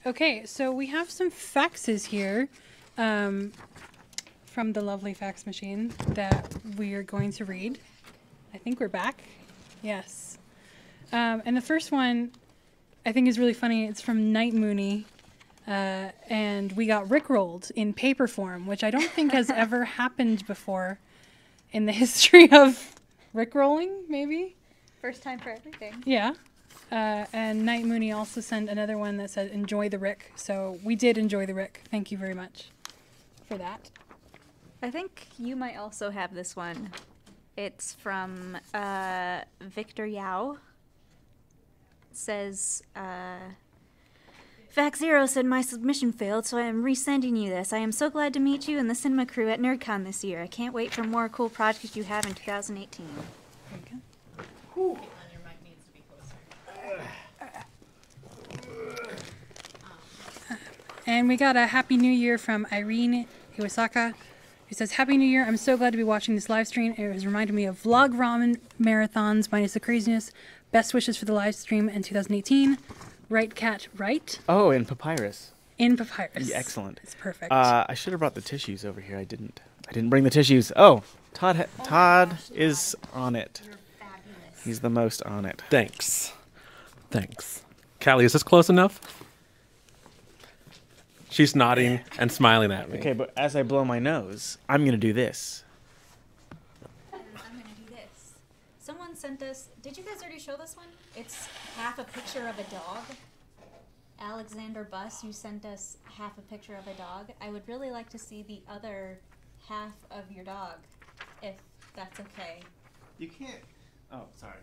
Okay, so we have some faxes here from the lovely fax machine that we are going to read. I think we're back. Yes. And the first one I think is really funny. It's from Night Mooney. And we got rickrolled in paper form, which I don't think has ever happened before in the history of rickrolling, maybe? First time for everything. Yeah. And Night Mooney also sent another one that said, enjoy the rick. So we did enjoy the rick. Thank you very much for that. I think you might also have this one. It's from Victor Yao. It says, Fact Zero said my submission failed, so I am resending you this. I am so glad to meet you and the cinema crew at NerdCon this year. I can't wait for more cool projects you have in 2018. There you go. Whew. Your mic needs to be closer. And we got a Happy New Year from Irene Iwasaka, who says, Happy New Year. I'm so glad to be watching this live stream. It has reminded me of vlog ramen marathons minus the craziness. Best wishes for the live stream in 2018. Right, Cat, right? Oh, in papyrus. In papyrus. Yeah, excellent. It's perfect. I should have brought the tissues over here. I didn't bring the tissues. Oh, Todd is on it. You're fabulous. He's the most on it. Thanks. Callie, is this close enough? She's nodding and smiling at me. Okay, but as I blow my nose, I'm going to do this. And I'm going to do this. Someone sent us... Did you guys already show this one? It's half a picture of a dog. Alexander Buss, you sent us half a picture of a dog. I would really like to see the other half of your dog, if that's okay. You can't... Oh, sorry.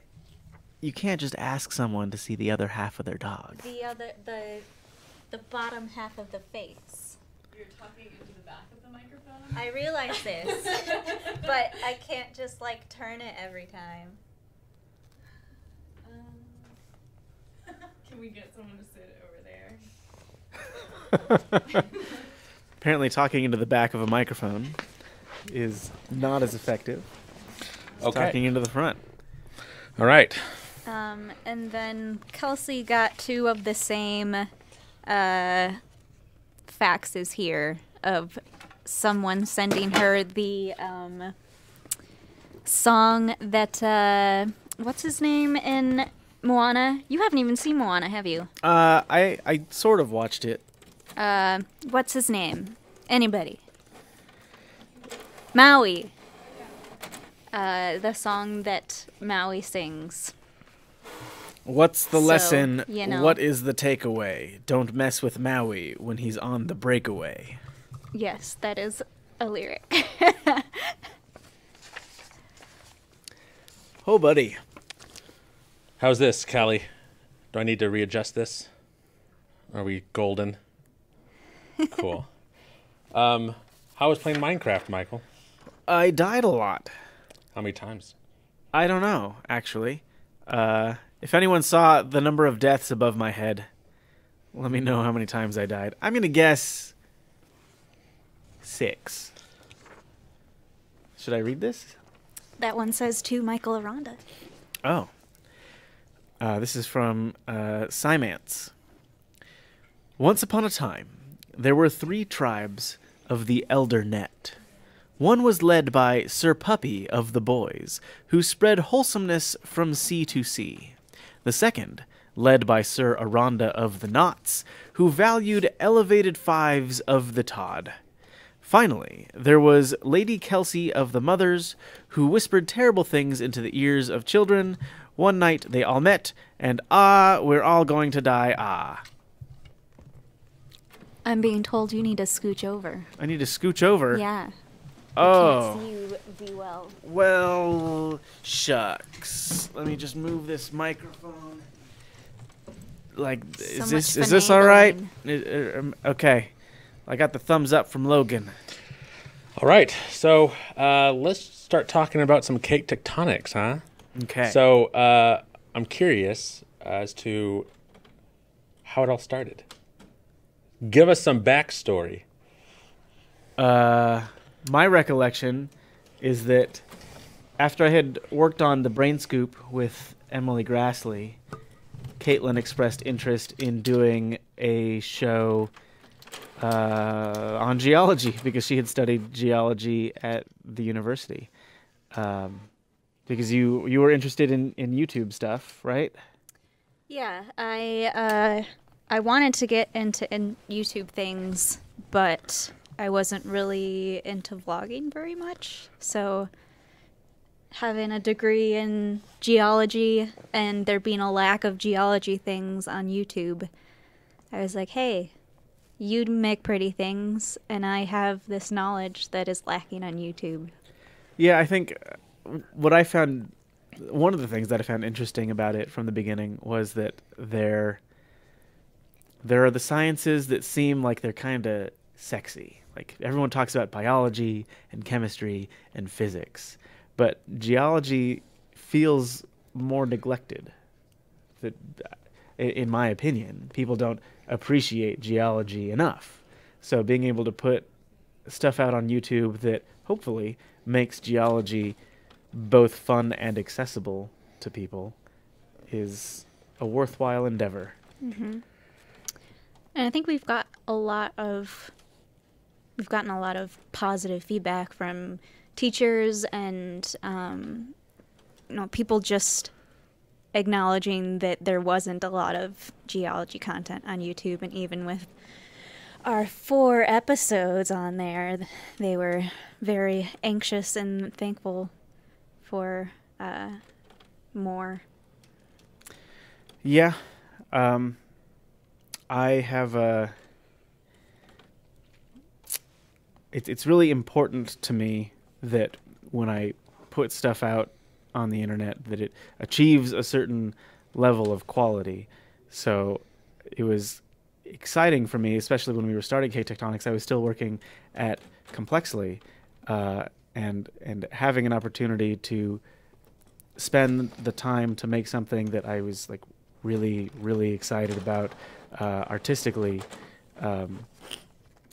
You can't just ask someone to see the other half of their dog. The bottom half of the face. You're talking into the back of the microphone? I realize this, but I can't just like turn it every time. Can we get someone to sit over there? Apparently talking into the back of a microphone is not as effective as talking into the front. All right. And then Kelsey got two of the same faxes here of someone sending her the song that what's his name in Moana? You haven't even seen Moana, have you? I sort of watched it. What's his name? Anybody? Maui. The song that Maui sings. What's the lesson? You know. What is the takeaway? Don't mess with Maui when he's on the breakaway. Yes, that is a lyric. Oh, buddy. How's this, Callie? Do I need to readjust this? Are we golden? Cool. How was playing Minecraft, Michael? I died a lot. How many times? I don't know, actually. If anyone saw the number of deaths above my head, let me know how many times I died. I'm going to guess 6. Should I read this? That one says to Michael Aranda. Oh. This is from Simance. Once upon a time, there were 3 tribes of the Elder Net. One was led by Sir Puppy of the Boys, who spread wholesomeness from sea to sea. The second, led by Sir Aranda of the Knots, who valued elevated fives of the Tod. Finally, there was Lady Kelsey of the Mothers, who whispered terrible things into the ears of children. One night they all met, and we're all going to die, I'm being told you need to scooch over. I need to scooch over. Yeah. Oh. Can't see you be well. Well, shucks. Let me just move this microphone. Like, is this all right? Okay. I got the thumbs up from Logan. All right. So let's start talking about some cake tectonics, huh? Okay. So I'm curious as to how it all started. Give us some backstory. My recollection is that after I had worked on the Brain Scoop with Emily Grassley, Caitlin expressed interest in doing a show on geology because she had studied geology at the university. Because you were interested in YouTube stuff, right? Yeah, I wanted to get into YouTube things, but I wasn't really into vlogging very much. So having a degree in geology and there being a lack of geology things on YouTube, I was like, hey, you make pretty things, and I have this knowledge that is lacking on YouTube. Yeah, I think what I found, one of the things that I found interesting about it from the beginning was that there are the sciences that seem like they're kind of sexy. Like everyone talks about biology and chemistry and physics, but geology feels more neglected. That, in my opinion, people don't appreciate geology enough. So being able to put stuff out on YouTube that hopefully makes geology both fun and accessible to people is a worthwhile endeavor. Mm-hmm. And I think we've gotten a lot of positive feedback from teachers and people just acknowledging that there wasn't a lot of geology content on YouTube, and even with our 4 episodes on there, they were very anxious and thankful for more. Yeah. I have it's really important to me that when I put stuff out on the internet that it achieves a certain level of quality. So it was exciting for me, especially when we were starting Tectonics. I was still working at Complexly, and having an opportunity to spend the time to make something that I was like really, really excited about artistically.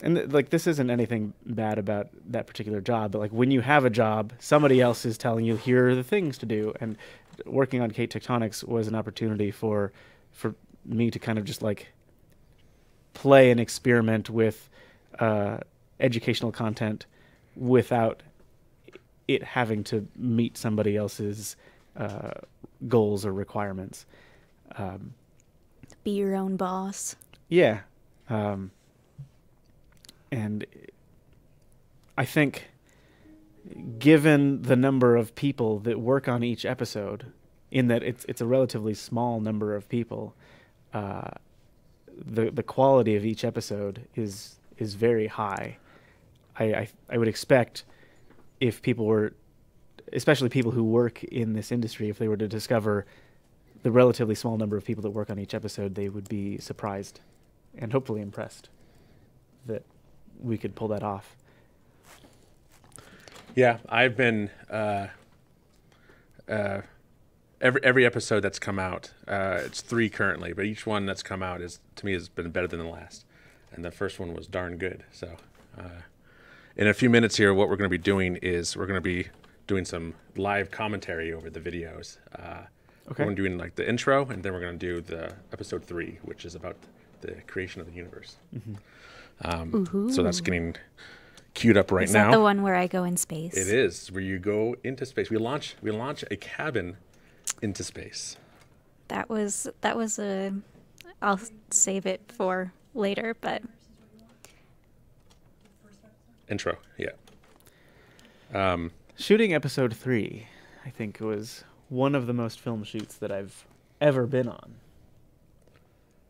And like, this isn't anything bad about that particular job, but like when you have a job, somebody else is telling you, here are the things to do. And working on Tectonics was an opportunity for me to kind of just like play and experiment with educational content without it having to meet somebody else's goals or requirements. Be your own boss. Yeah. And I think given the number of people that work on each episode, in that it's a relatively small number of people, the quality of each episode is very high. I would expect if people were, especially people who work in this industry, if they were to discover the relatively small number of people that work on each episode, they would be surprised and hopefully impressed that we could pull that off. Yeah, I've been every episode that's come out. It's 3 currently, but each one that's come out to me has been better than the last. And the first one was darn good. So, in a few minutes here, what we're going to be doing is we're going to be doing some live commentary over the videos. Okay. We're going to be doing like the intro, and then we're going to do the episode 3, which is about the creation of the universe. Mm-hmm. So that's getting queued up right now. Is now. that the one where I go in space? It is, where you go into space. We launch a cabin into space. That was a. I'll save it for later, but intro, yeah. Shooting episode 3, I think, was one of the most film shoots that I've ever been on.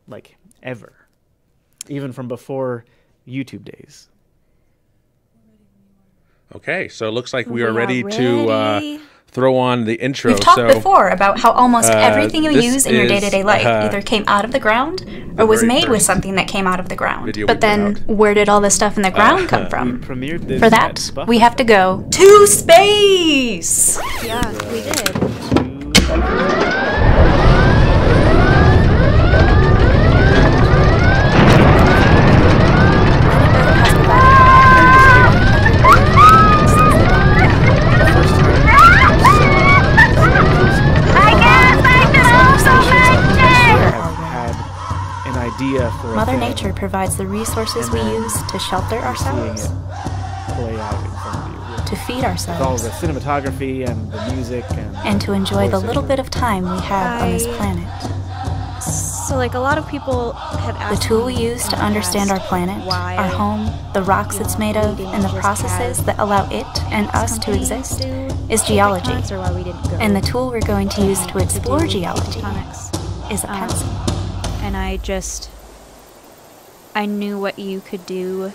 Like, ever. Even from before YouTube days. Okay, so it looks like we are ready to throw on the intro. We've talked before about how almost everything you use in your day-to-day life either came out of the ground or was made with something that came out of the ground. But then, where did all this stuff in the ground come from? For that, we have to go to space! yeah, we did. Mother Nature provides the resources we use to shelter ourselves, Play out in front of you. to feed With all ourselves, the cinematography and the music and to enjoy the little bit of time we have on this planet. So, like, a lot of people have The asked tool we me use in to the understand our past planet, why our home, the rocks it's made of, we didn't and the just processes have that allow it and us to companies exist do is geology. Tectonics, or why we didn't go And the tool we're going to use to explore do geology Tectonics. is a pencil. And I knew what you could do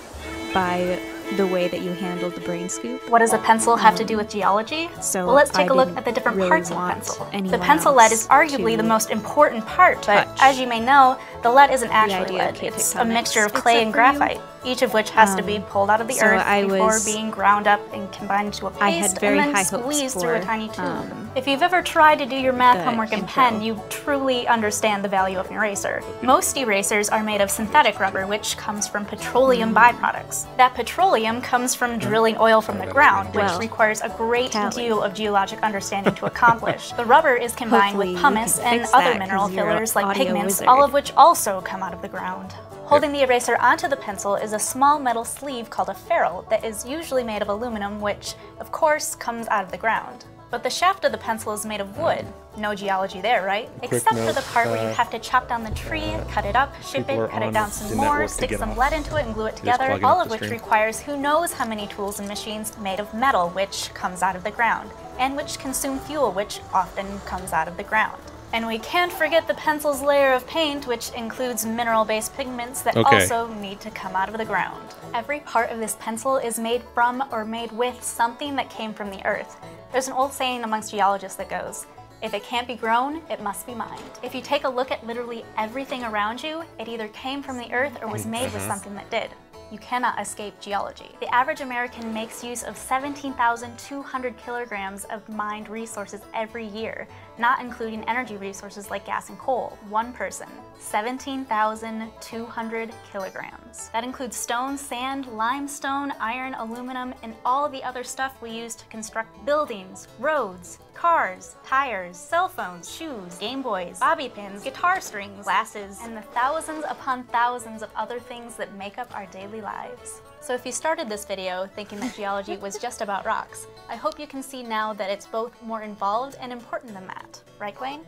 by the way that you handled the brain scoop. What does a pencil have to do with geology? So Well, let's take I a look didn't at the different really parts of a want pencil. The anyone pencil lead else is arguably to the most important part, but touch as you may know, the lead isn't actually idea of lead. It's a Tectonics, mixture of clay except and for you. graphite, each of which has to be pulled out of the so earth I before was- being ground up and combined into a paste I had very and then high hopes squeezed through a for, tiny tube. If you've ever tried to do your math the homework in intro. pen, you truly understand the value of an eraser. Most erasers are made of synthetic rubber, which comes from petroleum byproducts. That petroleum comes from drilling oil from the ground, which Well, requires a great Callie. deal of geologic understanding to accomplish. The rubber is combined Hopefully with you pumice can and fix other that, mineral 'cause you're an fillers like audio pigments, wizard. all of which also come out of the ground. Holding the eraser onto the pencil is a small metal sleeve called a ferrule that is usually made of aluminum, which, of course, comes out of the ground. But the shaft of the pencil is made of wood. No geology there, right? Except for note, the part where you have to chop down the tree, cut it up, ship people it, are cut it on down the some network more, to stick get some off. lead into it and glue it Just together, plugging all up of the which stream. requires who knows how many tools and machines made of metal, which comes out of the ground, and which consume fuel, which often comes out of the ground. And we can't forget the pencil's layer of paint, which includes mineral-based pigments that Okay. also need to come out of the ground. Every part of this pencil is made from or made with something that came from the earth. There's an old saying amongst geologists that goes, "If it can't be grown, it must be mined." If you take a look at literally everything around you, it either came from the earth or was made with something that did. You cannot escape geology. The average American makes use of 17,200 kilograms of mined resources every year, not including energy resources like gas and coal. One person, 17,200 kilograms. That includes stone, sand, limestone, iron, aluminum, and all the other stuff we use to construct buildings, roads, cars, tires, cell phones, shoes, Game Boys, bobby pins, guitar strings, glasses, and the thousands upon thousands of other things that make up our daily lives. So if you started this video thinking that geology was just about rocks, I hope you can see now that it's both more involved and important than that. Right, Wayne?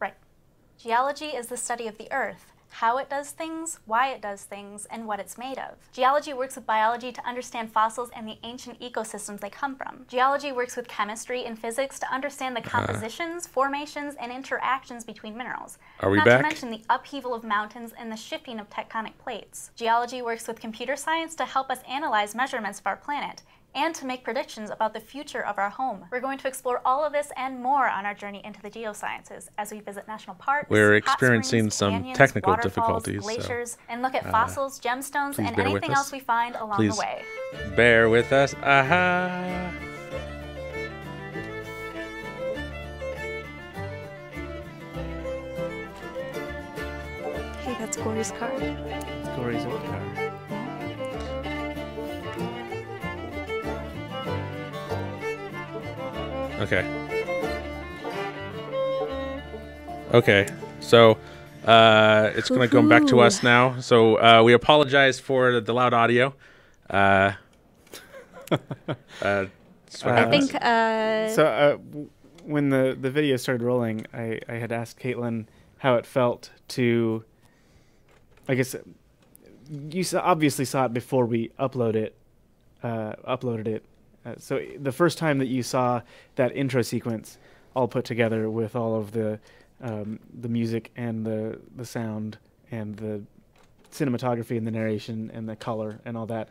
Right. Geology is the study of the earth, how it does things, why it does things, and what it's made of. Geology works with biology to understand fossils and the ancient ecosystems they come from. Geology works with chemistry and physics to understand the compositions, formations, and interactions between minerals. Are we Not back? to mention the upheaval of mountains and the shifting of tectonic plates. Geology works with computer science to help us analyze measurements of our planet and to make predictions about the future of our home. We're going to explore all of this and more on our journey into the geosciences as we visit national parks, We're hot experiencing springs, some canyons, technical waterfalls, difficulties, so, glaciers, and look at fossils, gemstones, please and bear with anything us. else we find along Please. the way. Bear with us. Aha! Hey, that's Corey's car. Corey's old car. Okay. Okay. So it's going to come back to us now. So we apologize for the loud audio. That's what I happens. think When the video started rolling, I had asked Caitlin how it felt to, I guess, you obviously saw it before we uploaded it. So the first time that you saw that intro sequence all put together with all of the music and the sound and the cinematography and the narration and the color and all that,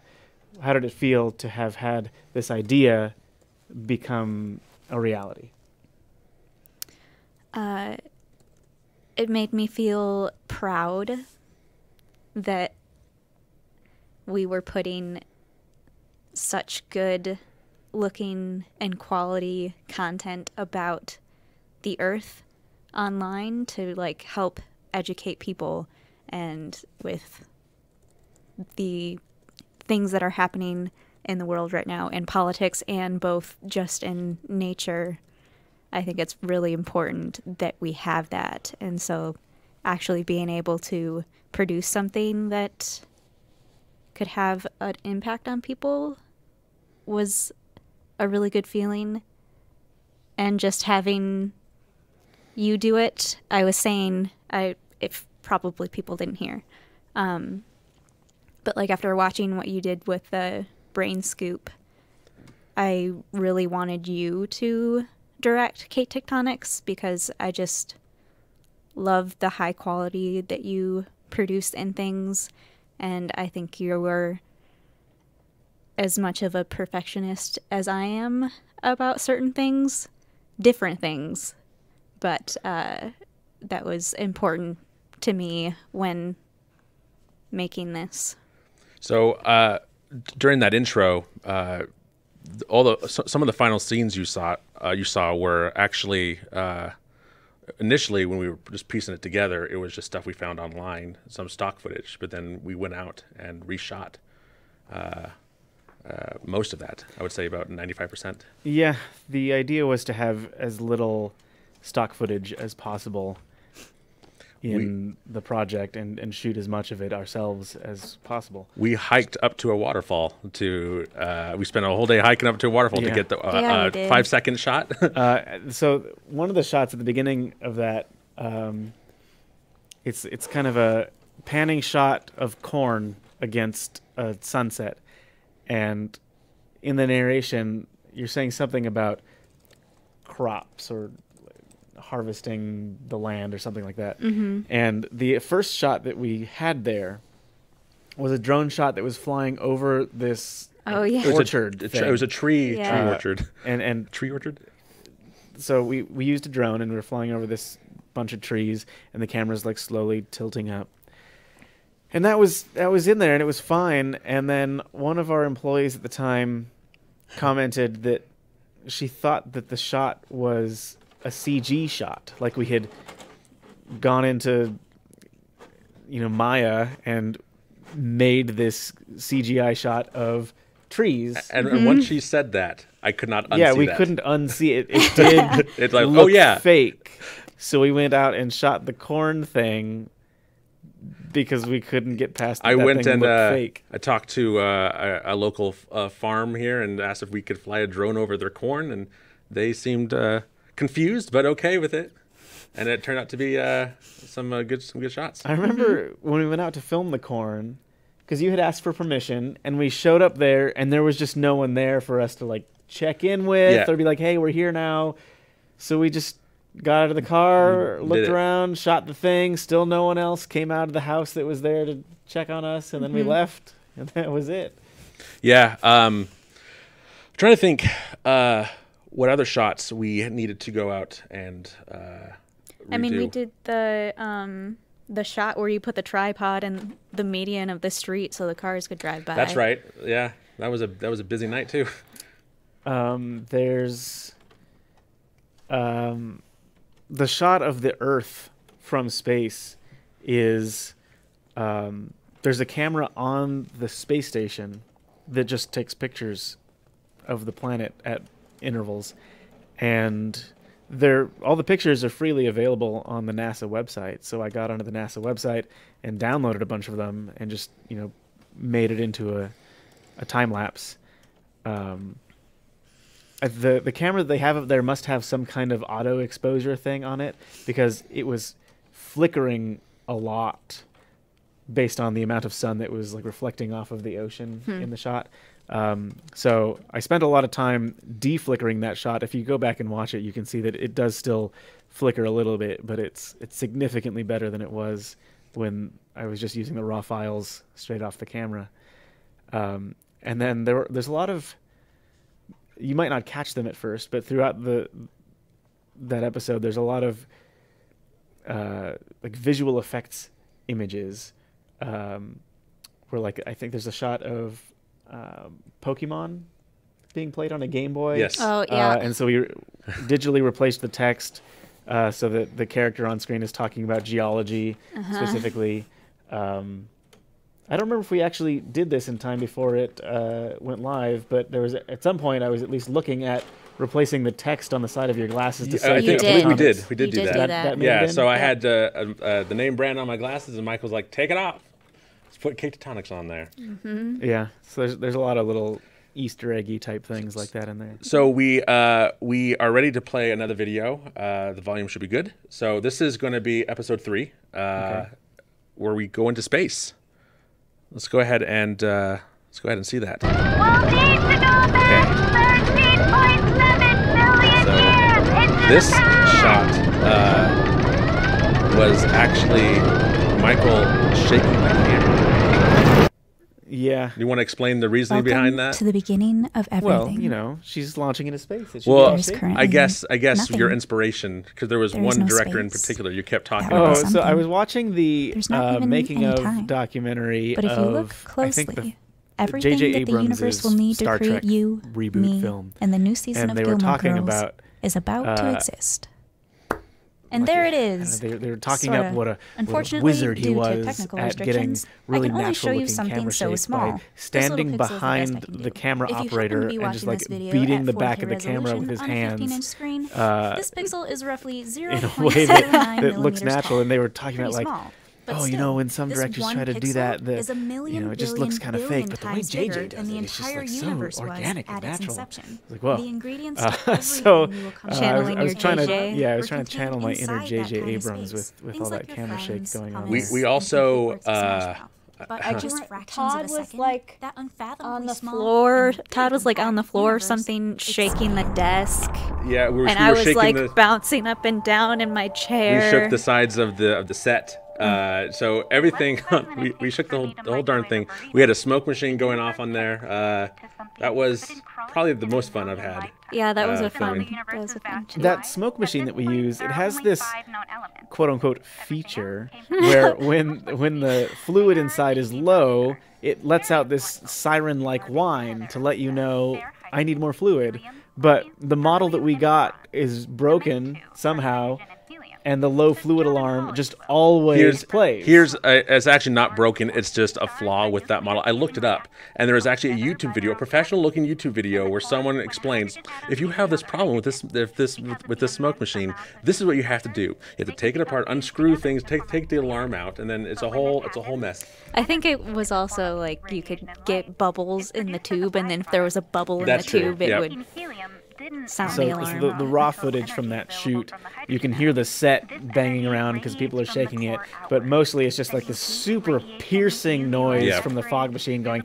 how did it feel to have had this idea become a reality? It made me feel proud that we were putting such good looking and quality content about the earth online to like help educate people and with the things that are happening in the world right now in politics and both just in nature. I think it's really important that we have that. And so actually being able to produce something that could have an impact on people was a really good feeling. And just having you do it, I was saying, if probably people didn't hear, but like after watching what you did with the brain scoop, I really wanted you to direct Kate Tectonics because I just love the high quality that you produced in things, and I think you were as much of a perfectionist as I am about certain things, different things, but that was important to me when making this. So during that intro, some of the final scenes you saw were actually initially when we were just piecing it together, it was just stuff we found online, some stock footage. But then we went out and reshot most of that. I would say about 95%. Yeah, the idea was to have as little stock footage as possible in the project and shoot as much of it ourselves as possible. We hiked up to a waterfall we spent a whole day hiking up to a waterfall to get the 5-second shot. So one of the shots at the beginning of that, it's kind of a panning shot of corn against a sunset. And in the narration, you're saying something about crops or harvesting the land or something like that. Mm-hmm. And the first shot that we had there was a drone shot that was flying over this orchard. It was a tree orchard. And tree orchard? So we used a drone and we were flying over this bunch of trees and the camera's like slowly tilting up. And that was in there and it was fine. And then one of our employees at the time commented that she thought that the shot was a CG shot, like we had gone into Maya and made this CGI shot of trees. And once she said that, I could not unsee that. Yeah, we couldn't unsee it. It did it's like, look fake. So we went out and shot the corn thing because we couldn't get past I went thing and fake. I talked to a local farm here and asked if we could fly a drone over their corn, and they seemed confused but okay with it, and it turned out to be some good shots. I remember when we went out to film the corn, because you had asked for permission, and we showed up there, and there was just no one there for us to like check in with or be like, "Hey, we're here now." So we just got out of the car, looked around, shot the thing. Still, no one else came out of the house that was there to check on us, and then we left, and that was it. Yeah, I'm trying to think. What other shots we needed to go out and redo? I mean, we did the shot where you put the tripod in the median of the street so the cars could drive by. That's right. Yeah, that was a busy night too. There's the shot of the Earth from space is there's a camera on the space station that just takes pictures of the planet at intervals, and all the pictures are freely available on the NASA website. So I got onto the NASA website and downloaded a bunch of them and just made it into a time lapse. The camera that they have up there must have some kind of auto exposure thing on it because it was flickering a lot based on the amount of sun that was like reflecting off of the ocean in the shot. So I spent a lot of time deflickering that shot. If you go back and watch it, you can see that it does still flicker a little bit, but it's significantly better than it was when I was just using the raw files straight off the camera. And then there's a lot of, you might not catch them at first, but throughout that episode, there's a lot of like visual effects images, where like I think there's a shot of Pokemon being played on a Game Boy. Yes. Oh, yeah. And so we digitally replaced the text so that the character on screen is talking about geology specifically. I don't remember if we actually did this in time before it went live, but there was at some point I was at least looking at replacing the text on the side of your glasses to say I believe we did. We did You do did that. do that. Yeah, so I had the name brand on my glasses, and Mike was like, "Take it off. Let's put Tectonics on there." Yeah, so there's a lot of little Easter eggy type things like that in there. So we are ready to play another video. The volume should be good. So this is going to be episode 3, where we go into space. Let's go ahead and see that. So this shot was actually Michael shaking the camera. Yeah. You want to explain the reasoning behind that? To the beginning of everything. Well, she's launching into space. Well, I guess your inspiration, because there was one director in space. particular you kept talking That would about. be So something. I was watching the There's not even making any of time. documentary But if you look of closely, everything J.J. that the universe Abrams' will need to Star create Trek you, reboot me, film. and the new season And of they were Gilmore talking Girls about, is about to exist. And there it is. They were talking Sorta. up what a Unfortunately, wizard he due to was technical at getting restrictions, really I can only show you natural-looking something camera so shakes small. by This standing little pixel is the best I behind can the do. camera If you happen to operator be and just watching like this video beating at the back of the 4K camera with his resolution on a 15-inch hands screen, this pixel is roughly in a way 0.79 that looks millimeters natural. tall. And they were talking about Pretty like, small. But oh, still, when some this directors one try to do pixel that, is a million, it just looks kind of fake. But the way times bigger JJ does than the it, it's just entire like so universe was organic and at its natural. inception. It's like, well, The ingredients to everything so you will come I Channeling was your trying to JJ. I was were trying to channel my inner contained inside that J.J. tiny Abrams space. with Things all like that your camera shake friends, going on. hummus, there. We also and people works smash mouth. But at just fractions Todd of a was second, like that unfathomably on the small floor. and Todd was like on the compact floor, universe something is shaking the desk, Yeah, we were and I was shaking like bouncing up and down in my chair. we shook the sides of the set. So everything, we shook the whole darn thing. We had a smoke machine going off on there. That was probably the most fun I've had. Yeah, that was a fun. filming. That was a fun. That smoke machine that we use, it has this quote unquote feature where when the fluid inside is low, it lets out this siren like whine to let you know I need more fluid. But the model that we got is broken somehow, and the low fluid alarm just always plays. It's actually not broken. It's just a flaw with that model. I looked it up, and there is actually a YouTube video, a professional-looking YouTube video, where someone explains if you have this problem with this smoke machine, this is what you have to do. You have to take it apart, unscrew things, take the alarm out, and then it's a whole mess. I think it was also like you could get bubbles in the tube, and then if there was a bubble in That's the true, tube, it yep. would sound So the alarm. the raw footage from that shoot, you can hear the set banging around because people are shaking it, but mostly it's just like this super piercing noise Yeah. from the fog machine going.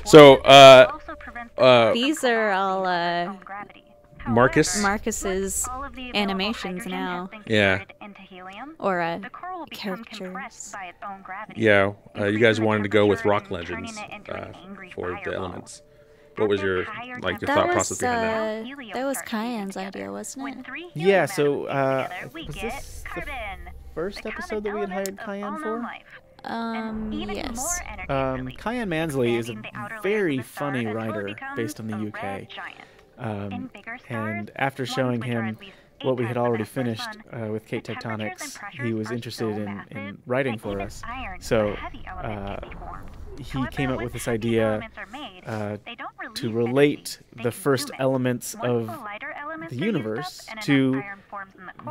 So, These are all Marcus's animations now, yeah. or characters. Yeah, you guys wanted to go with rock legends for the elements. What was your thought process behind that? That was Cayenne's idea, wasn't it? Yeah, so was this the first episode that we had hired Cayenne for? Yes. Cayenne Mansley is a very funny writer based in the UK. And after showing him what we had already finished with Kate Tectonics, he was interested in writing for us. So he came up with this idea to relate the first elements of the universe to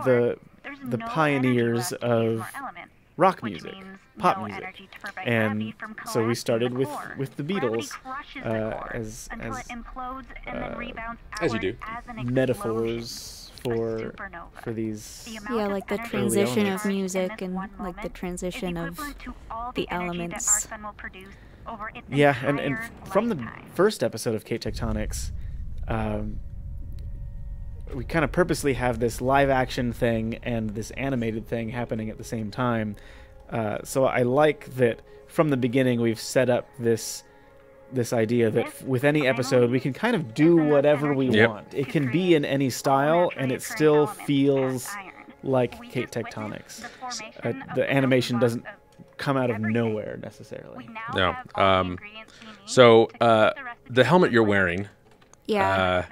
the pioneers of rock music, pop music, and so we started with the Beatles As you do. metaphors for these. Yeah, like the transition of music and like the transition of the elements. Yeah, and from the first episode of Kate Tectonics, we kind of purposely have this live action thing and this animated thing happening at the same time. So I like that from the beginning we've set up this idea that with any episode we can kind of do whatever we want. It can be in any style and it still feels like Kate Tectonics. The animation doesn't come out of nowhere necessarily. No. So the helmet you're wearing. Yeah.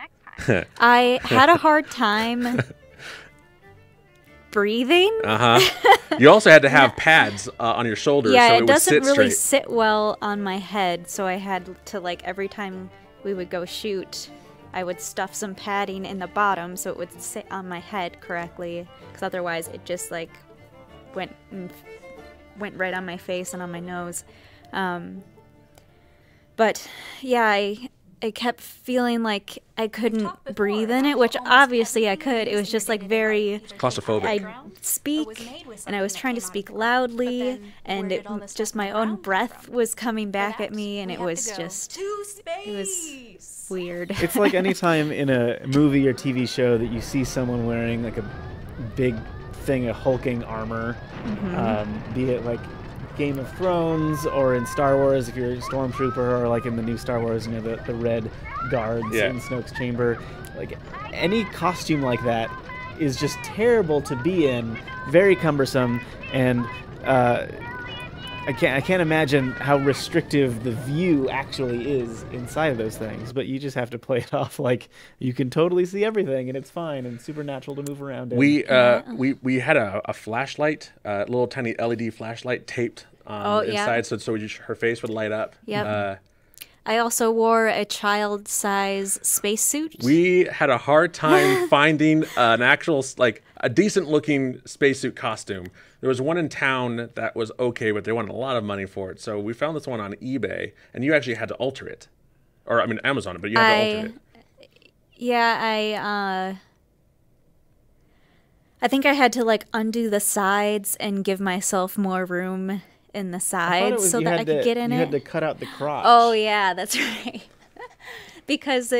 I had a hard time breathing. You also had to have pads on your shoulders, Yeah, so it it would doesn't sit really straight. sit well on my head, so I had to like every time we would go shoot, I would stuff some padding in the bottom so it would sit on my head correctly, because otherwise it just like went right on my face and on my nose. But yeah, I kept feeling like I couldn't breathe in it, which obviously I could. It was just like very claustrophobic. I'd speak, and I was trying to speak loudly, and it just my own breath was coming back at me, and it was just, it was weird. It's like any time in a movie or TV show that you see someone wearing like a big thing of hulking armor, be it like Game of Thrones or in Star Wars if you're a stormtrooper, or like in the new Star Wars, you know, the red guards in Snoke's chamber. Like any costume like that is just terrible to be in, very cumbersome, and I can't imagine how restrictive the view actually is inside of those things. But you just have to play it off like you can totally see everything and it's fine and supernatural to move around in. We had a flashlight, a little tiny LED flashlight taped inside, so her face would light up. Yep. I also wore a child-size spacesuit. We had a hard time finding an actual, like, a decent-looking spacesuit costume. There was one in town that was okay, but they wanted a lot of money for it. So we found this one on eBay, and you actually had to alter it. Or, I mean, Amazon, but you had to alter it. Yeah, I think I had to, like, undo the sides and give myself more room in the sides so that I could get in it. You had to cut out the crotch. Oh, yeah, that's right. Because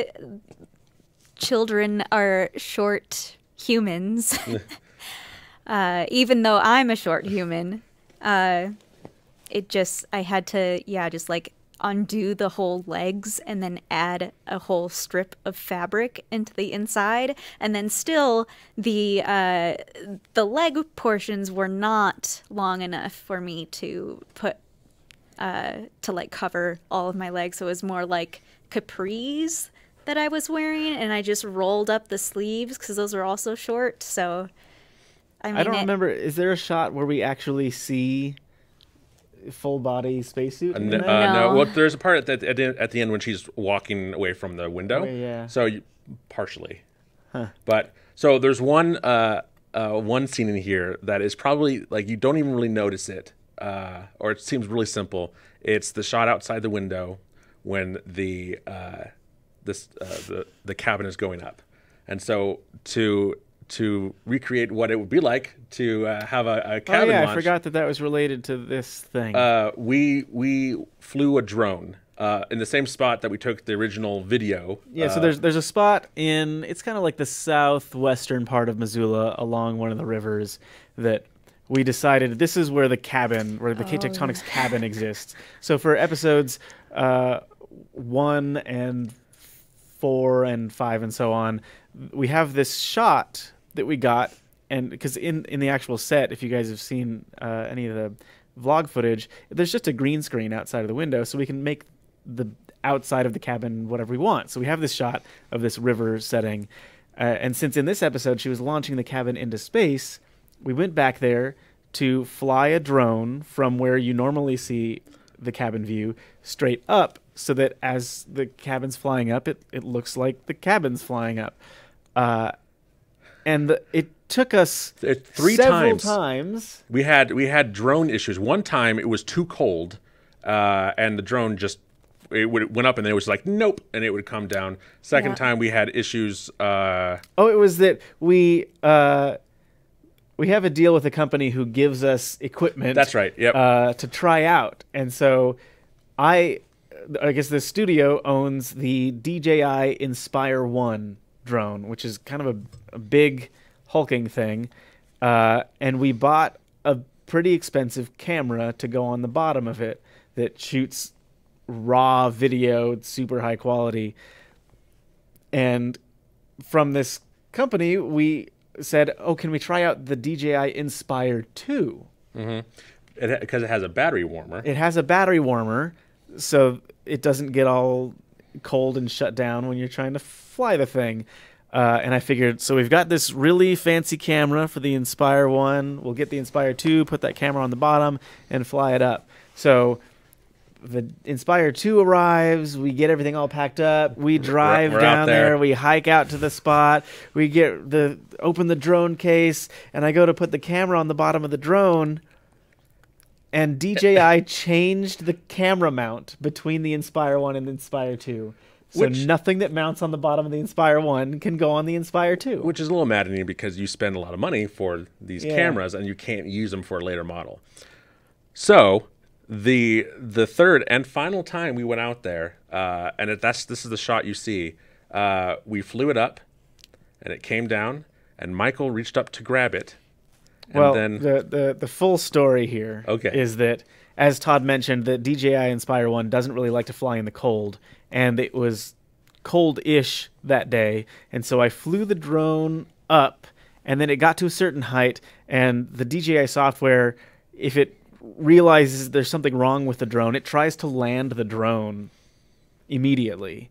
children are short humans. Even though I'm a short human, I had to, just like undo the whole legs and then add a whole strip of fabric into the inside, and then still the leg portions were not long enough for me to put to like cover all of my legs, so it was more like capris that I was wearing, and I just rolled up the sleeves because those were also short. So I don't remember, is there a shot where we actually see full body spacesuit? No. Well, there's a part at the end when she's walking away from the window. Oh, yeah. So partially. Huh. But so there's one scene in here that is probably like you don't even really notice it, or it seems really simple. It's the shot outside the window when the cabin is going up, and so to recreate what it would be like to have a cabin launch. I forgot that was related to this thing. We flew a drone in the same spot that we took the original video. Yeah, so there's a spot it's kind of like the southwestern part of Missoula along one of the rivers that we decided this is where the Tectonics cabin exists. So for episodes 1 and 4 and 5 and so on, we have this shot that we got, and because in the actual set, if you guys have seen any of the vlog footage, there's just a green screen outside of the window, so we can make the outside of the cabin whatever we want. So we have this shot of this river setting, and since in this episode she was launching the cabin into space, we went back there to fly a drone from where you normally see the cabin view straight up, so that as the cabin's flying up, it looks like the cabin's flying up. And it took us several times. We had drone issues. One time it was too cold, and the drone went up and then it was like nope, and it would come down. Second time we had issues. It was that we have a deal with a company who gives us equipment. That's right. Yep. To try out, and so I guess the studio owns the DJI Inspire 1 drone, which is kind of a big hulking thing, and we bought a pretty expensive camera to go on the bottom of it that shoots raw video, super high quality. And from this company, we said, can we try out the DJI Inspire 2? Mm-hmm. Because it has a battery warmer. It has a battery warmer, so it doesn't get all cold and shut down when you're trying to fly the thing. And I figured, so we've got this really fancy camera for the Inspire 1. We'll get the Inspire 2, put that camera on the bottom, and fly it up. So the Inspire 2 arrives. We get everything all packed up. We drive We're down out there. there. We hike out to the spot. We open the drone case, and I go to put the camera on the bottom of the drone. And DJI changed the camera mount between the Inspire 1 and the Inspire 2. So nothing that mounts on the bottom of the Inspire 1 can go on the Inspire 2. Which is a little maddening because you spend a lot of money for these cameras and you can't use them for a later model. So the third and final time we went out there, and this is the shot you see, we flew it up and it came down and Michael reached up to grab it. And well, then the full story here is that, as Todd mentioned, the DJI Inspire 1 doesn't really like to fly in the cold, and it was cold-ish that day, and so I flew the drone up, and then it got to a certain height, and the DJI software, if it realizes there's something wrong with the drone, it tries to land the drone immediately.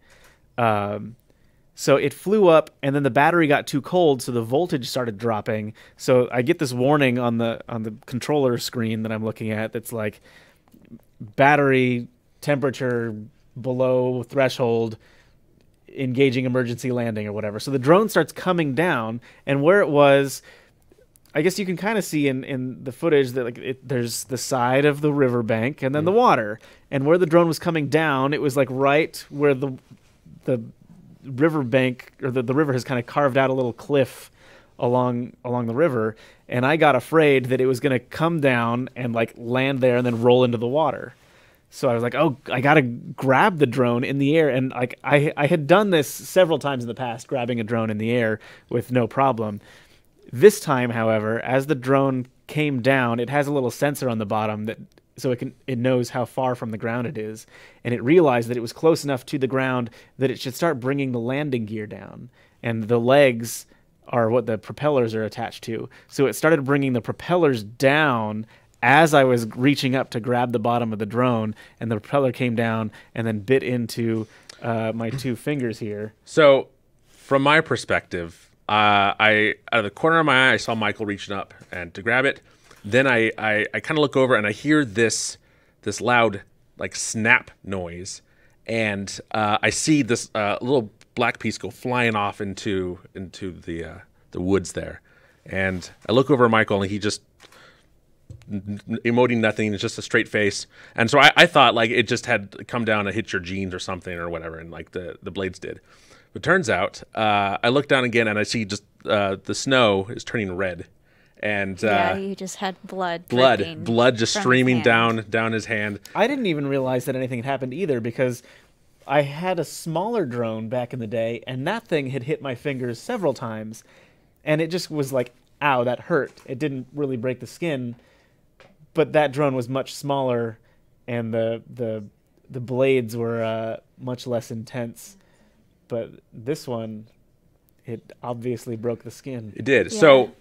So it flew up, and then the battery got too cold, so the voltage started dropping. So I get this warning on the controller screen that I'm looking at that's like, battery temperature below threshold, engaging emergency landing or whatever. So the drone starts coming down, and where it was, I guess you can kind of see in the footage that there's the side of the riverbank and then the water. And where the drone was coming down, it was like right where the riverbank, or the river has kind of carved out a little cliff along the river, and I got afraid that it was going to come down and like land there and then roll into the water. So I was like, oh, I got to grab the drone in the air. And like I had done this several times in the past, grabbing a drone in the air with no problem. This time, however, as the drone came down, it has a little sensor on the bottom so it knows how far from the ground it is, and it realized that it was close enough to the ground that it should start bringing the landing gear down, and the legs are what the propellers are attached to. So it started bringing the propellers down as I was reaching up to grab the bottom of the drone, and the propeller came down and then bit into my two fingers here. So from my perspective, I out of the corner of my eye, I saw Michael reaching up and to grab it. Then I kind of look over and I hear this loud like snap noise, and I see this little black piece go flying off into the woods there, and I look over at Michael and he just emoting nothing. It's just a straight face, and so I thought like it just had come down and hit your jeans or something or whatever, and like the blades did. But turns out I look down again and I see just the snow is turning red. And you just had blood just streaming down his hand. I didn't even realize that anything had happened either, because I had a smaller drone back in the day, and that thing had hit my fingers several times, and it just was like, ow, that hurt. It didn't really break the skin, but that drone was much smaller, and the blades were much less intense. But this one, it obviously broke the skin. It did. Yeah. So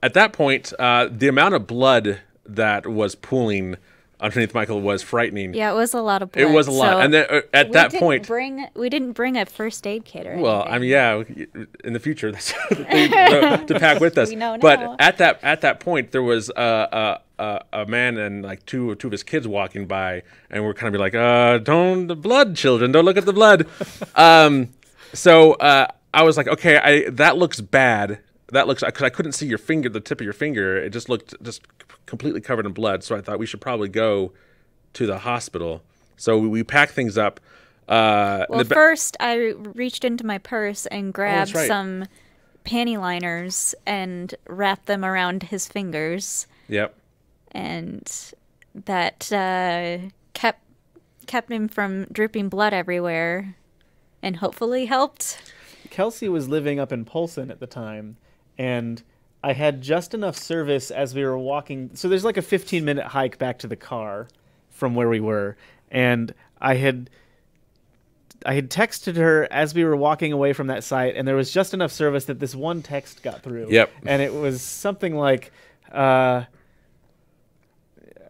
at that point, the amount of blood that was pooling underneath Michael was frightening. Yeah, it was a lot of blood. It was a lot. So and then at that point, we didn't bring a first aid kit or anything. Well, I mean, yeah, in the future, that's the thing to pack with us. We know but now. at that point, there was a man and like two of his kids walking by, and we're kind of like, don't the blood, children, don't look at the blood. So I was like, okay, that looks bad. That looks, because I couldn't see your finger, the tip of your finger. It just looked completely covered in blood. So I thought we should probably go to the hospital. So we packed things up. First I reached into my purse and grabbed some panty liners and wrapped them around his fingers. Yep. And that kept him from dripping blood everywhere, and hopefully helped. Kelsey was living up in Polson at the time, and I had just enough service as we were walking. So there's like a 15-minute hike back to the car from where we were, and I had texted her as we were walking away from that site, and there was just enough service that this one text got through. Yep. And it was something like, I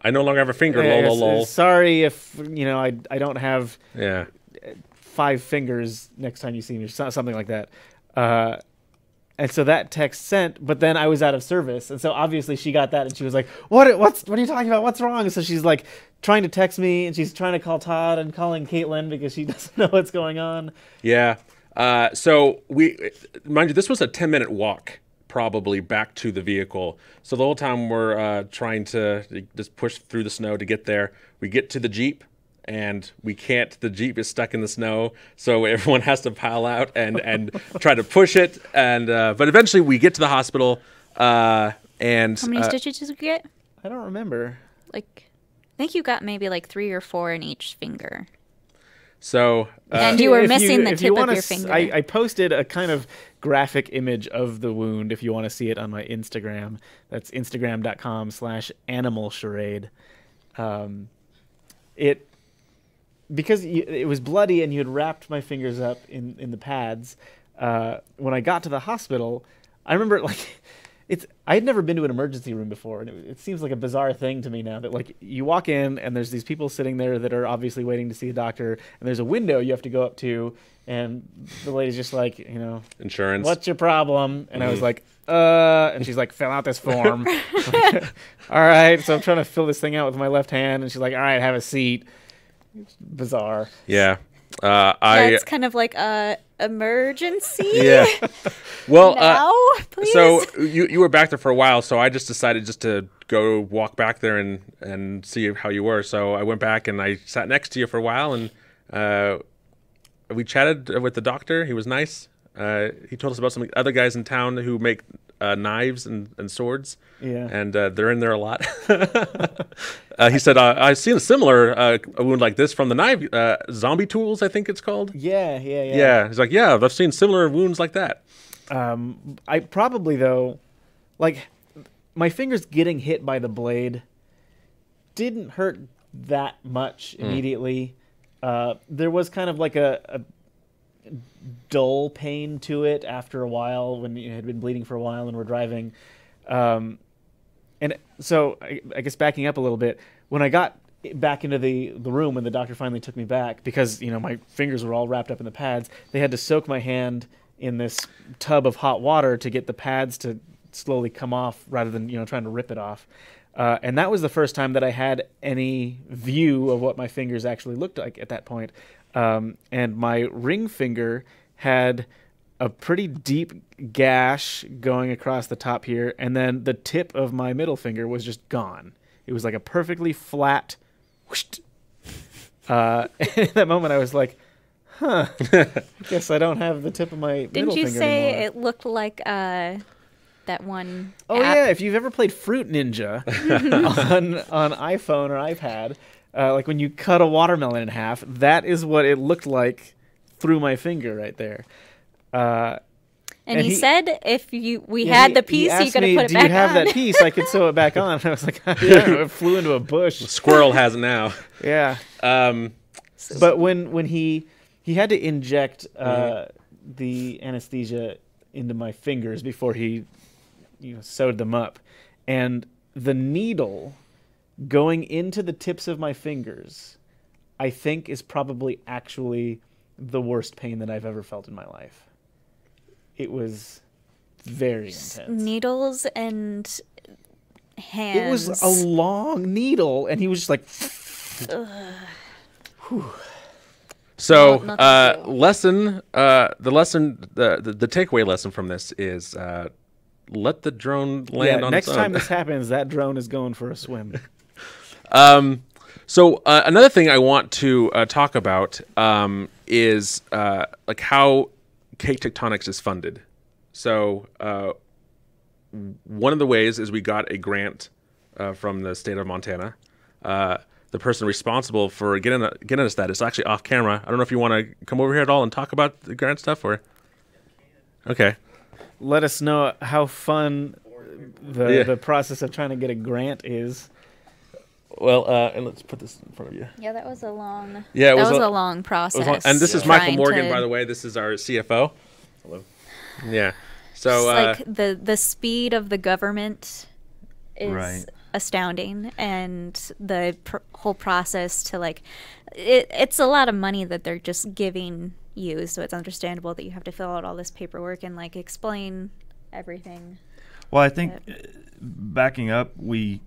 no longer have a finger, lol. Sorry if, I don't have... Yeah. 5 fingers next time you see me, something like that. And so that text sent, but then I was out of service. And so obviously she got that and she was like, what are you talking about? What's wrong? And so she's like trying to text me and she's trying to call Todd and calling Caitlin because she doesn't know what's going on. Yeah. So mind you, this was a 10-minute walk probably back to the vehicle. So the whole time we're trying to just push through the snow to get there. We get to the Jeep. And we can't. The Jeep is stuck in the snow, so everyone has to pile out and try to push it. And but eventually we get to the hospital. And how many stitches did you get? I don't remember. Like, I think you got maybe like 3 or 4 in each finger. So and you were missing the tip of your finger. I posted a kind of graphic image of the wound if you want to see it on my Instagram. That's instagram.com/animalcharade. Because it was bloody and you had wrapped my fingers up in the pads, when I got to the hospital, I remember I had never been to an emergency room before, and it seems like a bizarre thing to me now that like you walk in and there's these people sitting there that are obviously waiting to see a doctor, and there's a window you have to go up to, and the lady's just like, insurance. What's your problem? And I was like, and she's like, fill out this form. All right, so I'm trying to fill this thing out with my left hand, and she's like, all right, have a seat. It's bizarre. Yeah. It's kind of like emergency. Yeah. Well, now, please. So you were back there for a while, so I just decided just to go walk back there and see how you were. So I went back and I sat next to you for a while, and we chatted with the doctor. He was nice. He told us about some other guys in town who make knives and swords. Yeah. And they're in there a lot. He said, I've seen a similar wound like this from the knife, zombie tools, I think it's called. Yeah. Yeah, he's like, yeah, I've seen similar wounds like that. I probably, though, like, my fingers getting hit by the blade didn't hurt that much immediately. There was kind of like a dull pain to it after a while when it had been bleeding for a while and we're driving. And so I guess backing up a little bit, when I got back into the room when the doctor finally took me back, because my fingers were all wrapped up in the pads, they had to soak my hand in this tub of hot water to get the pads to slowly come off rather than trying to rip it off. And that was the first time that I had any view of what my fingers actually looked like at that point. And my ring finger had a pretty deep gash going across the top here, and then the tip of my middle finger was just gone. It was like a perfectly flat whoosh. And at that moment I was like, I guess I don't have the tip of my middle finger anymore. Didn't you say it looked like that one Oh app? yeah, if you've ever played Fruit Ninja on iPhone or iPad, like when you cut a watermelon in half, that is what it looked like through my finger right there. And he said if we had the piece, you could have put it back on. Do you have that piece? I could sew it back on. And I was like, yeah, it flew into a bush. The squirrel has it now. Yeah. But when he had to inject the anesthesia into my fingers before he sewed them up, and the needle going into the tips of my fingers, I think is probably actually the worst pain that I've ever felt in my life. It was very intense. Needles and hands. It was a long needle, and he was just like... So, the takeaway lesson from this is let the drone land on its own. Next time this happens, that drone is going for a swim. So another thing I want to talk about is like how Tectonics is funded. So one of the ways is we got a grant from the state of Montana. The person responsible for getting us that is actually off camera. I don't know if you want to come over here at all and talk about the grant stuff, or okay. Let us know how fun the process of trying to get a grant is. Well, and let's put this in front of you. Yeah, that was a long. Yeah, that was a long process. And this is Michael Morgan, by the way. This is our CFO. Hello. Yeah. So like the speed of the government is astounding, and the whole process to it's a lot of money that they're just giving you, so it's understandable that you have to fill out all this paperwork and explain everything. Well, I think backing up, we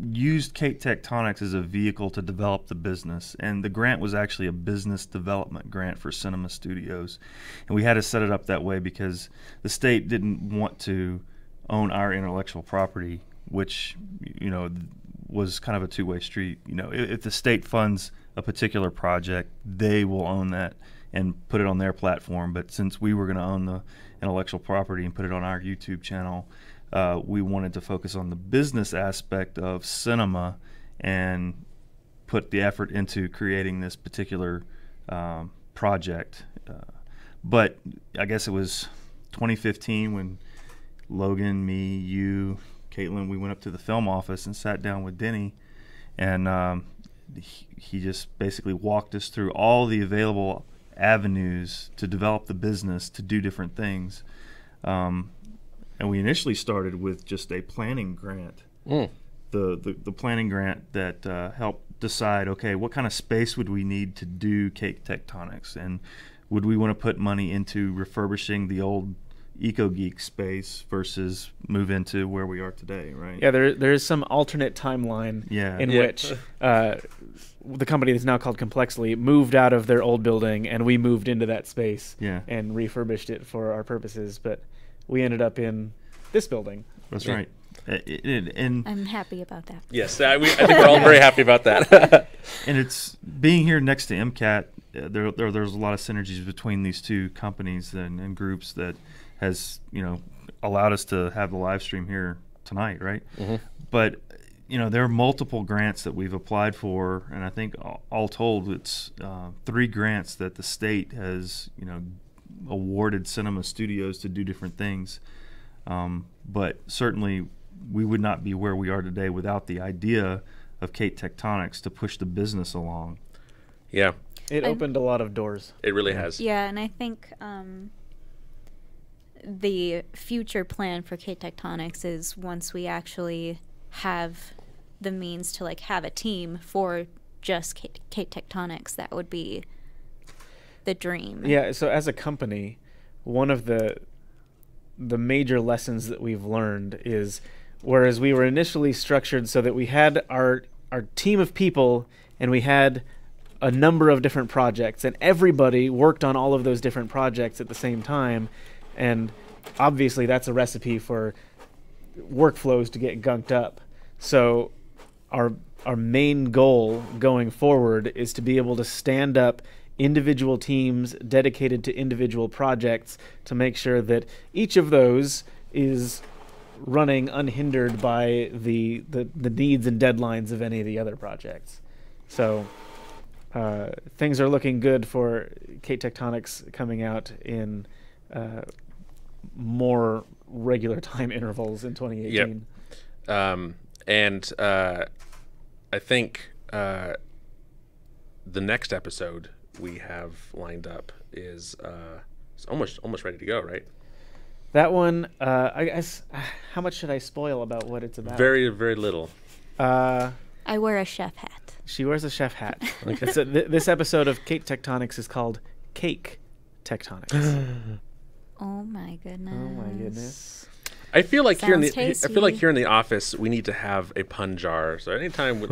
used Tectonics as a vehicle to develop the business, and the grant was actually a business development grant for Synema Studios, and we had to set it up that way because the state didn't want to own our intellectual property, which was kind of a two-way street. If the state funds a particular project, they will own that and put it on their platform, but since we were going to own the intellectual property and put it on our YouTube channel, we wanted to focus on the business aspect of Synema and put the effort into creating this particular project. But I guess it was 2015 when Logan, me, you, Caitlin, we went up to the film office and sat down with Denny, and he just basically walked us through all the available avenues to develop the business, to do different things. And we initially started with just a planning grant, the planning grant that helped decide, okay, what kind of space would we need to do Tectonics, and would we want to put money into refurbishing the old EcoGeek space versus move into where we are today, right? Yeah, there is some alternate timeline in which the company that's now called Complexly moved out of their old building, and we moved into that space and refurbished it for our purposes, but we ended up in this building. That's right. And I'm happy about that. Yes, I think we're all very happy about that. And it's being here next to MCAT, there's a lot of synergies between these two companies and groups that has allowed us to have the live stream here tonight, right? Mm-hmm. But there are multiple grants that we've applied for, and I think all told it's 3 grants that the state has awarded Synema Studios to do different things. But certainly we would not be where we are today without the idea of Tectonics to push the business along. Yeah. It opened a lot of doors. It really has. Yeah, and I think the future plan for Tectonics is once we actually have the means to have a team for just Tectonics, that would be the dream. Yeah, so as a company, one of the major lessons that we've learned is, whereas we were initially structured so that we had our team of people and we had a number of different projects, and everybody worked on all of those different projects at the same time, and obviously that's a recipe for workflows to get gunked up. So our main goal going forward is to be able to stand up individual teams dedicated to individual projects to make sure that each of those is running unhindered by the needs and deadlines of any of the other projects. So things are looking good for Tectonics coming out in more regular time intervals in 2018. Yep. And I think the next episode we have lined up is almost ready to go, right? That one, I guess, how much should I spoil about what it's about? Very, very little. I wear a chef hat. She wears a chef hat. This episode of Tectonics is called Cake Tectonics. Oh my goodness. Oh my goodness. I feel like here in the office we need to have a pun jar. So anytime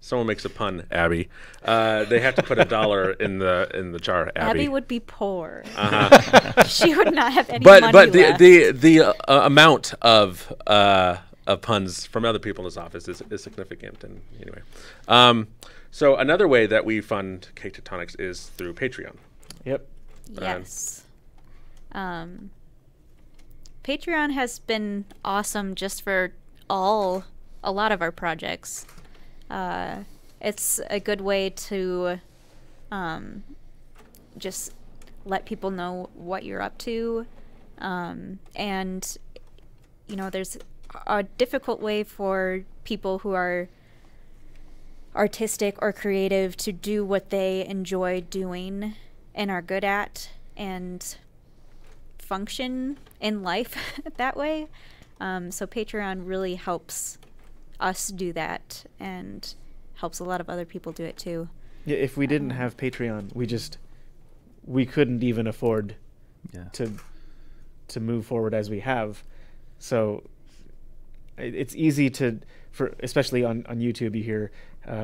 someone makes a pun, Abby, they have to put $1 in the jar. Abby would be poor. Uh-huh. She would not have any money But left. the amount of puns from other people in this office is significant. And anyway, so another way that we fund Tectonics is through Patreon. Yep. Yes. Patreon has been awesome just for a lot of our projects. It's a good way to just let people know what you're up to. And, there's a difficult way for people who are artistic or creative to do what they enjoy doing and are good at and function in life that way. So Patreon really helps us do that and helps a lot of other people do it too. Yeah, if we didn't have Patreon, we couldn't even afford to to move forward as we have. So it's easy especially on YouTube, you hear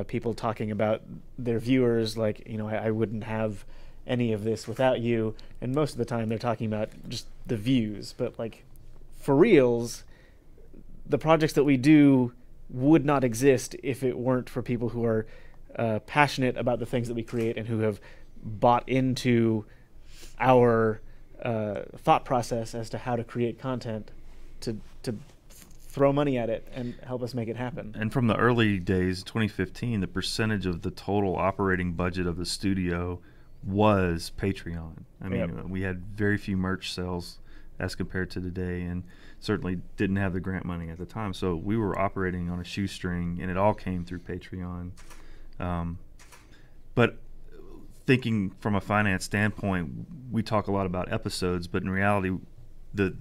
people talking about their viewers like, I wouldn't have any of this without you, and most of the time they're talking about just the views. But like, for reals, the projects that we do would not exist if it weren't for people who are passionate about the things that we create and who have bought into our thought process as to how to create content, to throw money at it and help us make it happen. And from the early days, 2015, the percentage of the total operating budget of the studio was Patreon. I mean, we had very few merch sales as compared to today, and certainly didn't have the grant money at the time. So we were operating on a shoestring, and it all came through Patreon. But thinking from a finance standpoint, we talk a lot about episodes, but in reality, the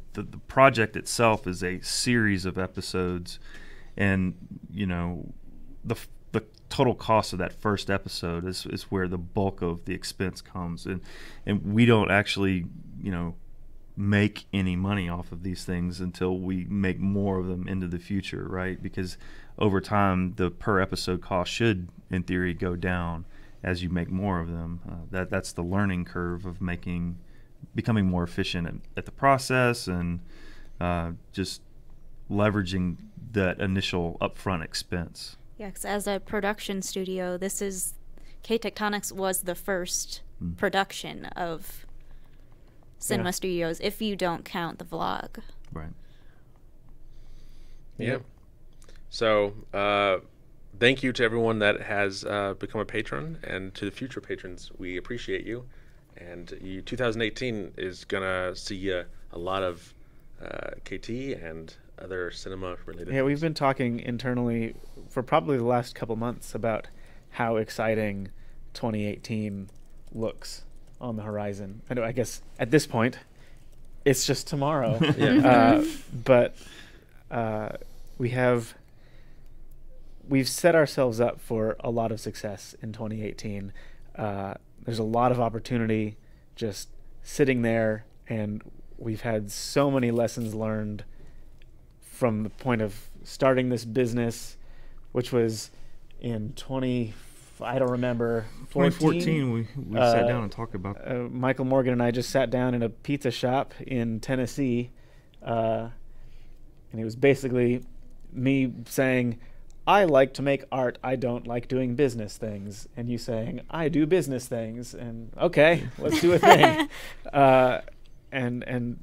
project itself is a series of episodes, and the total cost of that first episode is where the bulk of the expense comes, and we don't actually make any money off of these things until we make more of them into the future, right? Because over time the per episode cost should in theory go down as you make more of them. That's the learning curve of becoming more efficient at the process, and just leveraging that initial upfront expense. Yeah, 'cause as a production studio, Tectonics was the first production of Synema Studios, if you don't count the vlog. Right. Yeah. So thank you to everyone that has become a patron, and to the future patrons, we appreciate you. And 2018 is going to see a lot of KT and other cinema-related things. We've been talking internally for probably the last couple months about how exciting 2018 looks on the horizon. I guess at this point, it's just tomorrow. But we've set ourselves up for a lot of success in 2018. There's a lot of opportunity just sitting there, and we've had so many lessons learned from the point of starting this business, which was in 2014. We sat down and talked about Michael Morgan and I just sat down in a pizza shop in Tennessee, and it was basically me saying, I like to make art, I don't like doing business things. And you saying, I do business things. And okay, let's do a thing. And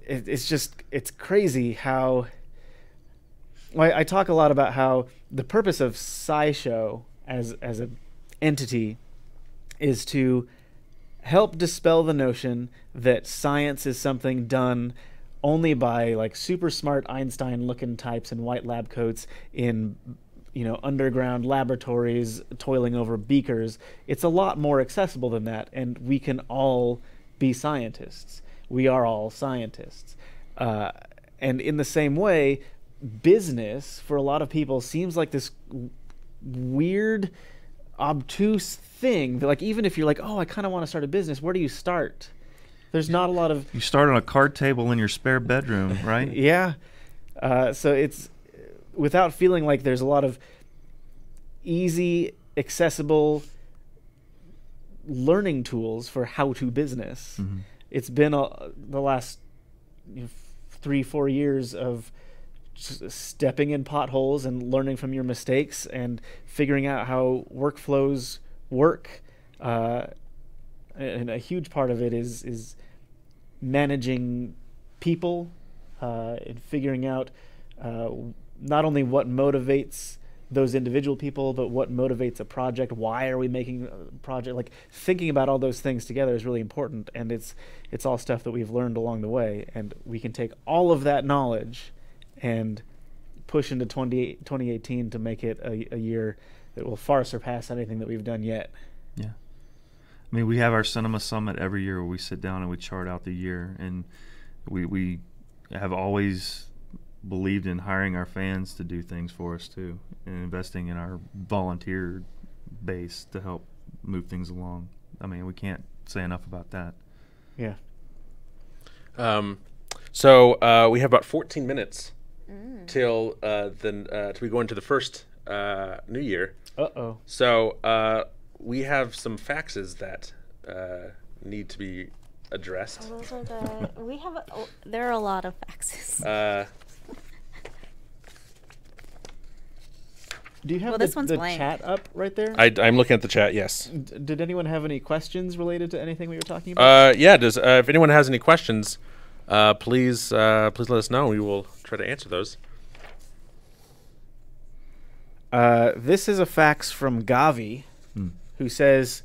it's crazy how, I talk a lot about how the purpose of SciShow as an entity is to help dispel the notion that science is something done only by like super smart Einstein-looking types in white lab coats in underground laboratories toiling over beakers. It's a lot more accessible than that, and we can all be scientists. We are all scientists. And in the same way, business for a lot of people seems like this weird, obtuse thing that, like, even if you're like, oh, I kind of want to start a business, where do you start? There's not a lot of... You start on a card table in your spare bedroom, right? Yeah. So it's without feeling like there's a lot of easy, accessible learning tools for how to business. Mm-hmm. It's been the last 3-4 years of stepping in potholes and learning from your mistakes and figuring out how workflows work. And a huge part of it is managing people and figuring out not only what motivates those individual people, but what motivates a project. Why are we making a project? Like, thinking about all those things together is really important, and it's all stuff that we've learned along the way, and we can take all of that knowledge and push into 2018 to make it a year that will far surpass anything that we've done yet. Yeah. I mean, we have our Synema Summit every year where we sit down and we chart out the year, and we have always believed in hiring our fans to do things for us too, and investing in our volunteer base to help move things along. I mean, we can't say enough about that. Yeah. So we have about 14 minutes till we go into the first New Year. Uh-oh. So we have some faxes that need to be addressed. Oh, those are there are a lot of faxes. Do you have this the one's blank. chat up right there? I'm looking at the chat, yes. Did anyone have any questions related to anything we were talking about? Yeah, if anyone has any questions, please let us know. We will try to answer those. This is a fax from Gavi, who says,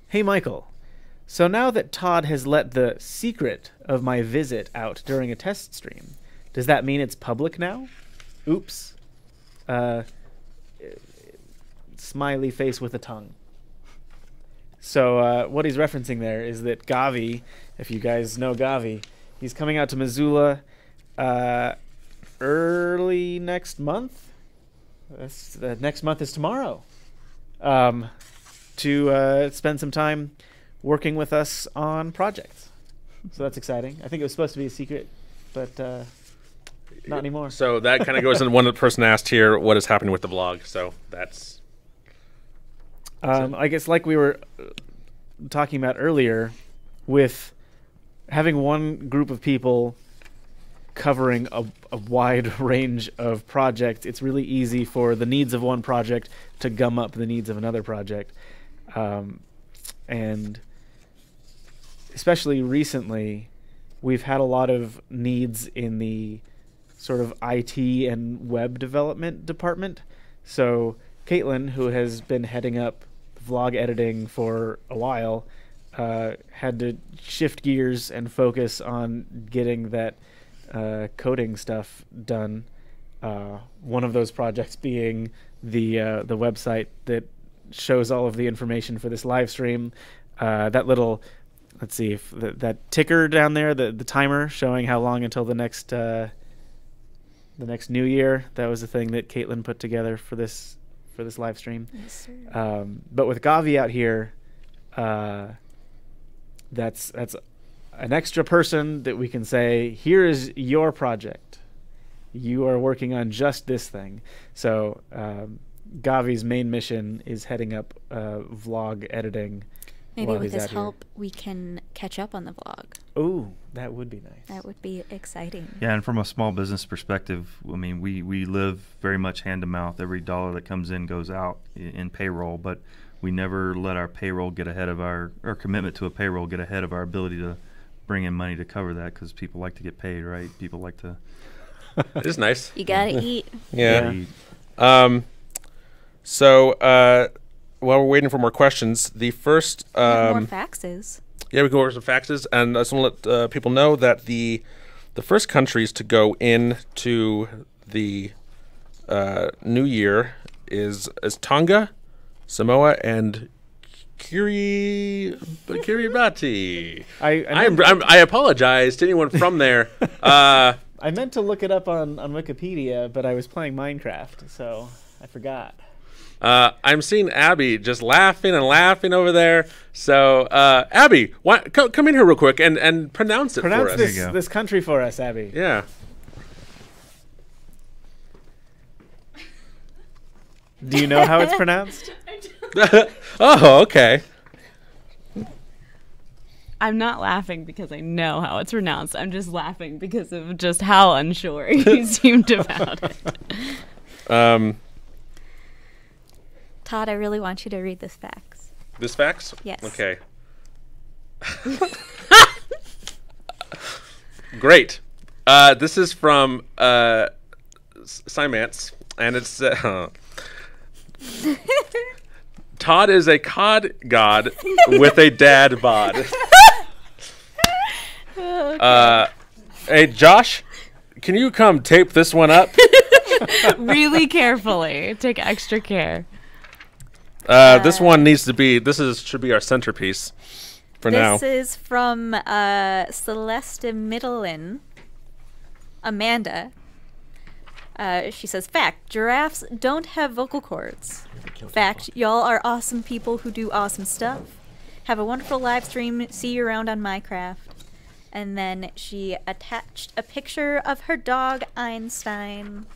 "Hey, Michael. So now that Todd has let the secret of my visit out during a test stream, does that mean it's public now? Oops." Smiley face with a tongue. So what he's referencing there is that Gavi, if you guys know Gavi, he's coming out to Missoula early next month. Next month is tomorrow. To spend some time working with us on projects. So that's exciting. I think it was supposed to be a secret, but not anymore. So that kind of goes into one person asked here, what is happening with the blog? So that's... I guess like we were talking about earlier, with having one group of people covering a wide range of projects, it's really easy for the needs of one project to gum up the needs of another project. And especially recently, we've had a lot of needs in the sort of IT and web development department. So Caitlin, who has been heading up vlog editing for a while, had to shift gears and focus on getting that coding stuff done. One of those projects being the website that shows all of the information for this live stream. That little, let's see, if that ticker down there, the timer showing how long until the next New Year. That was the thing that Caitlin put together for this live stream. Yes, but with Gavi out here, that's an extra person that we can say, here is your project. You are working on just this thing. So Gavi's main mission is heading up vlog editing. Maybe with his help, we can catch up on the vlog. Oh, that would be nice. That would be exciting. Yeah, and from a small business perspective, I mean, we live very much hand to mouth. Every dollar that comes in goes out in payroll, but we never let our payroll get ahead of our commitment to a payroll get ahead of our ability to bring in money to cover that, because people like to get paid, right? People like to. It is nice. You gotta eat. Yeah. So while we're waiting for more questions, the first more faxes. Yeah, we go over some faxes, and I just want to let people know that the first countries to go into the New Year is Tonga, Samoa, and Kiribati. I apologize to anyone from there. I meant to look it up on Wikipedia, but I was playing Minecraft, so I forgot. I'm seeing Abby just laughing and laughing over there. So, Abby, come in here real quick and pronounce it for us. Pronounce this country for us, Abby. Yeah. Do you know how it's pronounced? Oh, okay. I'm not laughing because I know how it's pronounced. I'm just laughing because of just how unsure you seemed about it. Todd, I really want you to read this fax. This fax? Yes. Okay. Great. This is from Simance, and it's Todd is a cod god with a dad bod. Hey, Josh, can you come tape this one up? Really carefully. Take extra care. This one needs to be. Should be our centerpiece for now. This is from Celeste Middlin. Amanda. She says, fact, giraffes don't have vocal cords. Fact, y'all are awesome people who do awesome stuff. Have a wonderful live stream. See you around on Minecraft. And then she attached a picture of her dog, Einstein.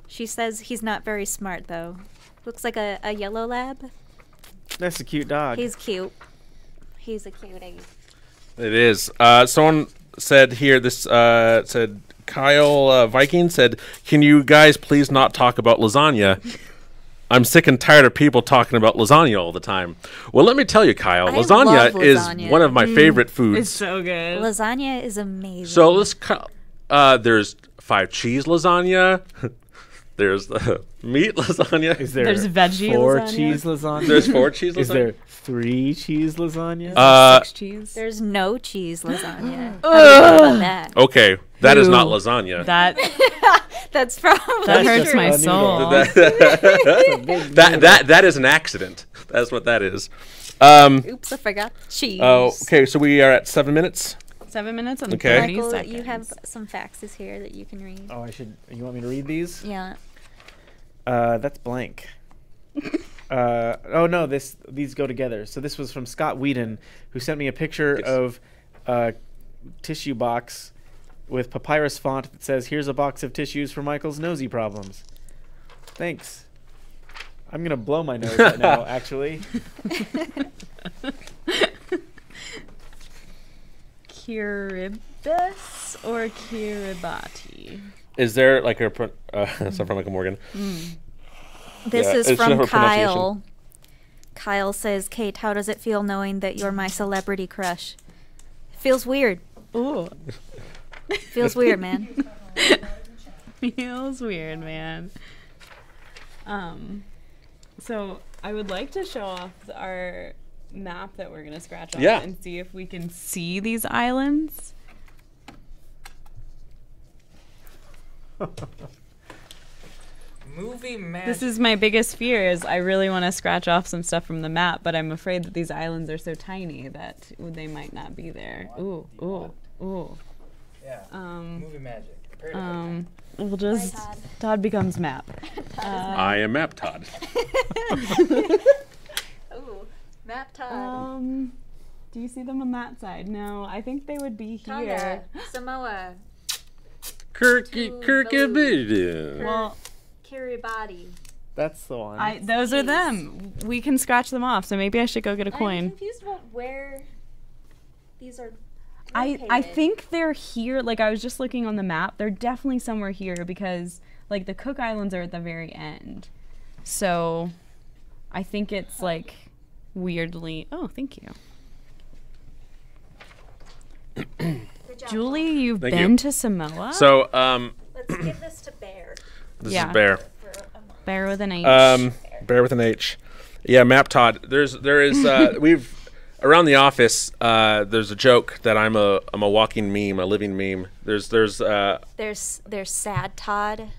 She says he's not very smart, though. Looks like a yellow lab. That's a cute dog. He's cute. He's a cutie. It is. Someone said here, said Kyle Viking said, "Can you guys please not talk about lasagna? I'm sick and tired of people talking about lasagna all the time." Well, let me tell you, Kyle, lasagna is one of my favorite foods. It's so good. Lasagna is amazing. So let's. There's 5 cheese lasagna. There's meat lasagna. Is there There's veggie 4 lasagna? cheese lasagna? There's 4 cheese lasagna. Is there 3 cheese lasagna? 6 cheese. There's no cheese lasagna. How do you feel about that? Okay, that is not Ooh. lasagna. That That's probably that hurts true. my soul. That is an accident. That's what that is. Oops, I forgot cheese. Oh, okay. So we are at 7 minutes. 7 minutes and Okay. 30 Michael, seconds. you have some faxes here that you can read. Oh, you want me to read these? Yeah. That's blank. Oh no, these go together. So this was from Scott Whedon, who sent me a picture of a tissue box with papyrus font that says, "Here's a box of tissues for Michael's nosy problems." Thanks. I'm gonna blow my nose right now, actually. Kiribati or Kiribati? Is there like a something from like a Morgan? This Yeah, is it's from her pronunciation. Kyle. Kyle says, "Kate, how does it feel knowing that you're my celebrity crush?" Feels weird. Ooh. Feels weird, man. Feels weird, man. So I would like to show off our map that we're gonna scratch off and see if we can see these islands. Movie magic. This is my biggest fear is I really want to scratch off some stuff from the map, but I'm afraid that these islands are so tiny that they might not be there. Ooh, ooh, ooh. Yeah. Movie magic. We'll just Todd becomes map. I am Map Todd. Ooh, map Todd. Do you see them on that side? No, I think they would be here. Tonga, Samoa, Kiribati. Well, Kiribati. That's the one. those are them. We can scratch them off, so maybe I should go get a coin. I'm confused about where these are I located. think they're here. Like, I was just looking on the map. They're definitely somewhere here because, like, the Cook Islands are at the very end. So, I think it's, like, weirdly... Oh, thank you. Julie, you've Thank been you. to Samoa? So, Let's give this to Bear. this Yeah. is Bear. Bear with an H. Bear with an H. Yeah, Map Todd. There is we've around the office. There's a joke that I'm a walking meme, a living meme. There's sad Todd.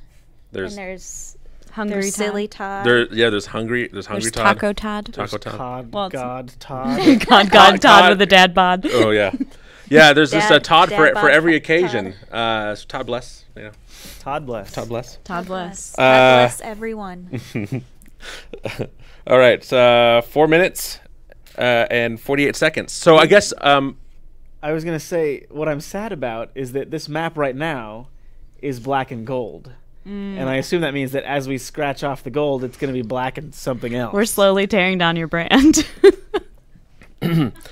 There's And there's Hungry there's Todd. silly Todd. there's hungry There's Todd. Taco Todd. Taco Todd. Cod, Well, it's- God, Todd. God Todd with a dad bod. Oh yeah, yeah. There's this Todd Dad for bod every Todd. occasion. So Todd bless. Yeah, Todd bless. Todd bless. Todd bless. God bless everyone. All right, 4 minutes and 48 seconds. So I guess I was gonna say what I'm sad about is that this map right now is black and gold, and I assume that means that as we scratch off the gold, it's gonna be black and something else. We're slowly tearing down your brand.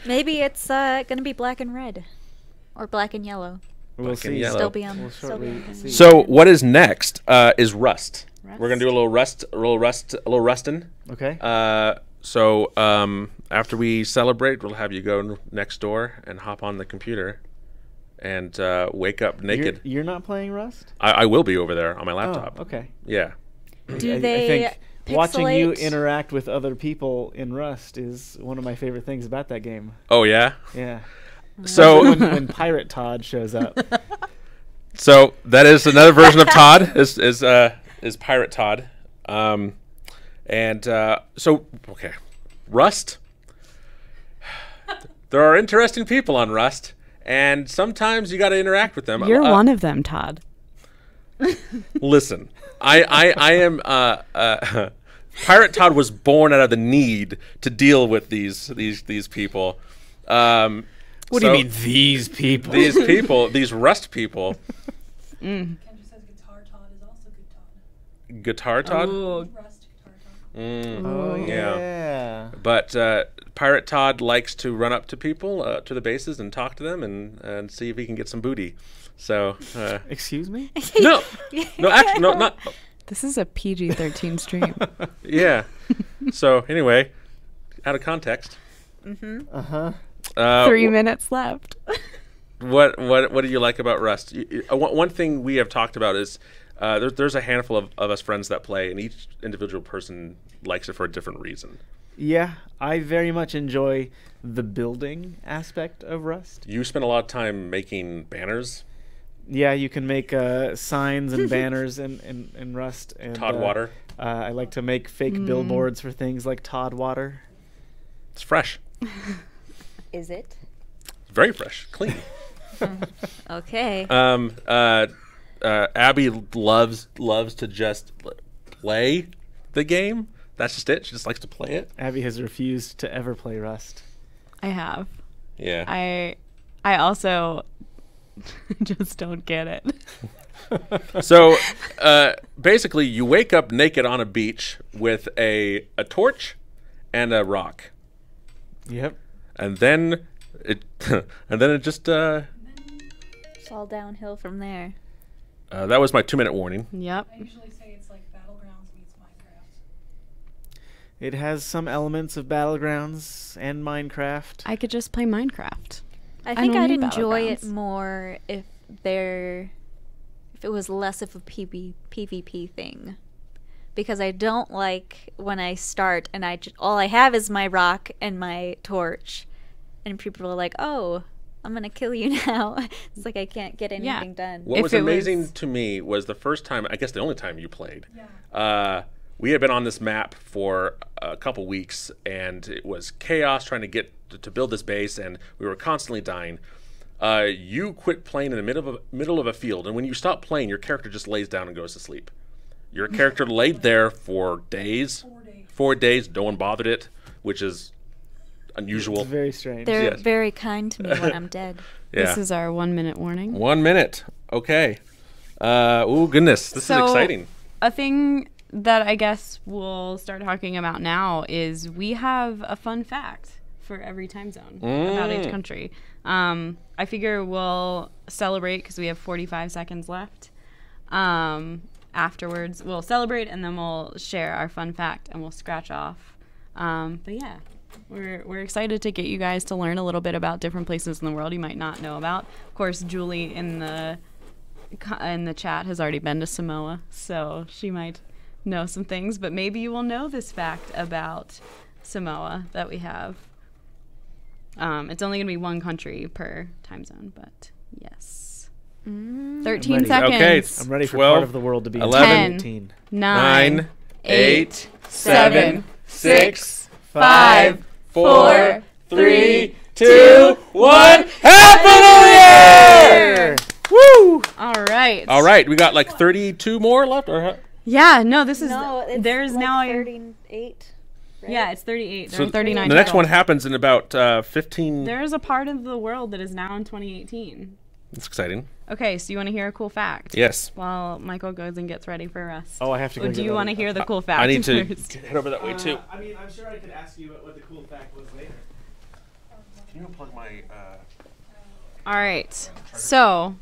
Maybe it's gonna be black and red, or black and yellow. We'll Black and see. yellow. Still be on. We'll Still be shortly on. see. so. What is next? Is Rust. We're gonna do a little rustin'. Okay. So after we celebrate, we'll have you go next door and hop on the computer and wake up naked. You're not playing Rust? I will be over there on my laptop. Oh, okay. Yeah. Do I they think watching you pixelate? interact with other people in Rust is one of my favorite things about that game. Oh yeah. Yeah. So when Pirate Todd shows up. so that is another version of Todd is Pirate Todd. So okay, Rust. There are interesting people on Rust, and sometimes you got to interact with them. You're one of them, Todd. Listen, I am Pirate Todd was born out of the need to deal with these people. What do you mean these people? These people, these Rust people. Kendra says Guitar Todd is also good Todd. Guitar Todd? Ooh. Rust Guitar Todd. Oh yeah. But Pirate Todd likes to run up to people, to the bases, and talk to them, and see if he can get some booty. So. Excuse me? No, actually, no, not. This is a PG-13 stream. Yeah. So anyway, out of context. Uh-huh. 3 minutes left. What do you like about Rust? One thing we have talked about is there's a handful of us friends that play, and each individual person likes it for a different reason. Yeah, I very much enjoy the building aspect of Rust. You spend a lot of time making banners. Yeah, you can make signs and banners in Rust. And, Todd Water. I like to make fake billboards for things like Todd Water. It's fresh. Is it? Very fresh, clean. Okay. Abby loves to just play the game. That's just it. She just likes to play it. Abby has refused to ever play Rust. I have. Yeah. I also just don't get it. So basically, you wake up naked on a beach with a torch and a rock. Yep. And then it just It's all downhill from there. that was my 2-minute warning. Yep. I usually say it's like Battlegrounds meets Minecraft. It has some elements of Battlegrounds and Minecraft. I could just play Minecraft. I think don't I'd need enjoy it Battlegrounds. more if it was less of a PvP thing. Because I don't like when I start and all I have is my rock and my torch. And people are like, oh, I'm going to kill you now. It's like I can't get anything done. What was amazing to me was the first time, I guess the only time you played, we had been on this map for a couple weeks, and it was chaos trying to get to build this base, and we were constantly dying. You quit playing in the middle of a field, and when you stop playing, your character just lays down and goes to sleep. Your character laid there for days. 4 days. No one bothered it, which is unusual. It's very strange. They're very kind to me when I'm dead. Yeah. This is our 1 minute warning. 1 minute. Okay. Oh, goodness. This is exciting. A thing that I guess we'll start talking about now is we have a fun fact for every time zone about each country. I figure we'll celebrate because we have 45 seconds left. Afterwards, we'll celebrate and then we'll share our fun fact and we'll scratch off. But yeah, we're excited to get you guys to learn a little bit about different places in the world you might not know about. Of course, Julie in the chat has already been to Samoa, so she might know some things. But maybe you will know this fact about Samoa that we have. It's only going to be one country per time zone, but yes. 13 seconds. Okay, I'm ready for 12, part of the world to be 11, 18. 9, 8, 7, 6, 5, 4, 3, 2, 1. Happy New Year! Woo! All right. All right, we got like 32 more left, or Yeah, no, this is It's there's like now 38. Right? Yeah, it's 38. There so are 39. the next total. one happens in about 15. There is a part of the world that is now in 2018. It's exciting. Okay, so you want to hear a cool fact? Yes. While Michael goes and gets ready for us. Oh, I have to go. Or do you want to hear the cool fact? I need to first? head over that way too. I mean, I'm sure I could ask you what the cool fact was later. Can you unplug my? All right. So,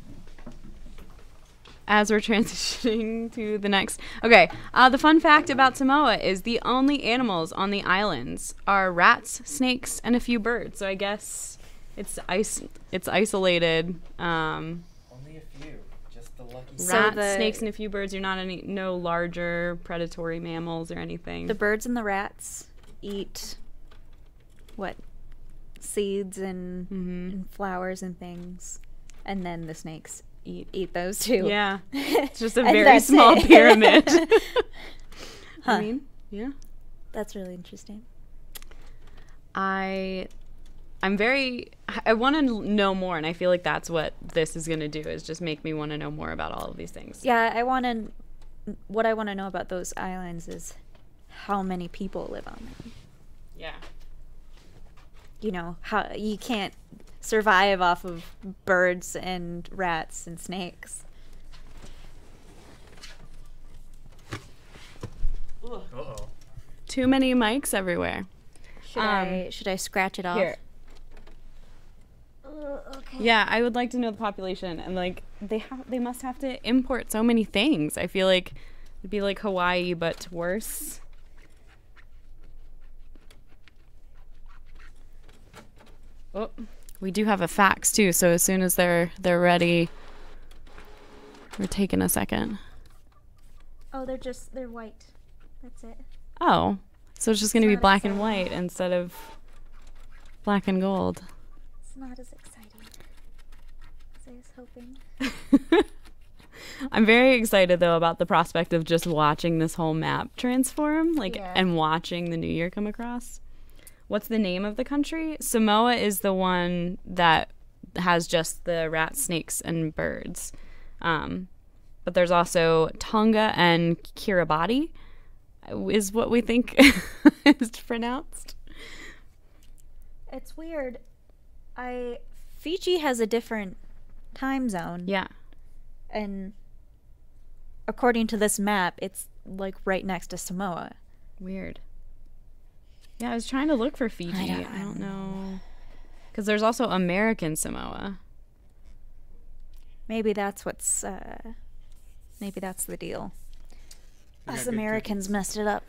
as we're transitioning to the next, okay. The fun fact about Samoa is the only animals on the islands are rats, snakes, and a few birds. So I guess it's isolated. Only a few. Just the lucky. Rats, snakes, and a few birds. You're not no larger predatory mammals or anything. The birds and the rats eat seeds and flowers and things, and then the snakes eat those too. Yeah, it's just a And very that's small it. pyramid. Huh. I mean, yeah. That's really interesting. I want to know more, and I feel like that's what this is going to do, is just make me want to know more about all of these things. Yeah, what I want to know about those islands is how many people live on them. Yeah. You know, how you can't survive off of birds and rats and snakes. Uh-oh. Too many mics everywhere. Should I scratch it off? Here. Okay. Yeah, I would like to know the population, and like they must have to import so many things. I feel like it'd be like Hawaii but worse. Oh, we do have a fax too, so as soon as they're ready, we're taking a second. Oh, they're white. That's it. Oh, so it's just going to be not black and exciting. white instead of black and gold. It's not as exciting as I was hoping. I'm very excited though about the prospect of just watching this whole map transform, like, Yeah. and watching the new year come across. What's the name of the country? Samoa is the one that has just the rats, snakes, and birds. But there's also Tonga and Kiribati is what we think is pronounced. It's weird. Fiji has a different time zone. Yeah. And according to this map, it's like right next to Samoa. Weird. Yeah, I was trying to look for Fiji. I don't know. Because there's also American Samoa. Maybe that's what's maybe that's the deal. Us Americans messed it up.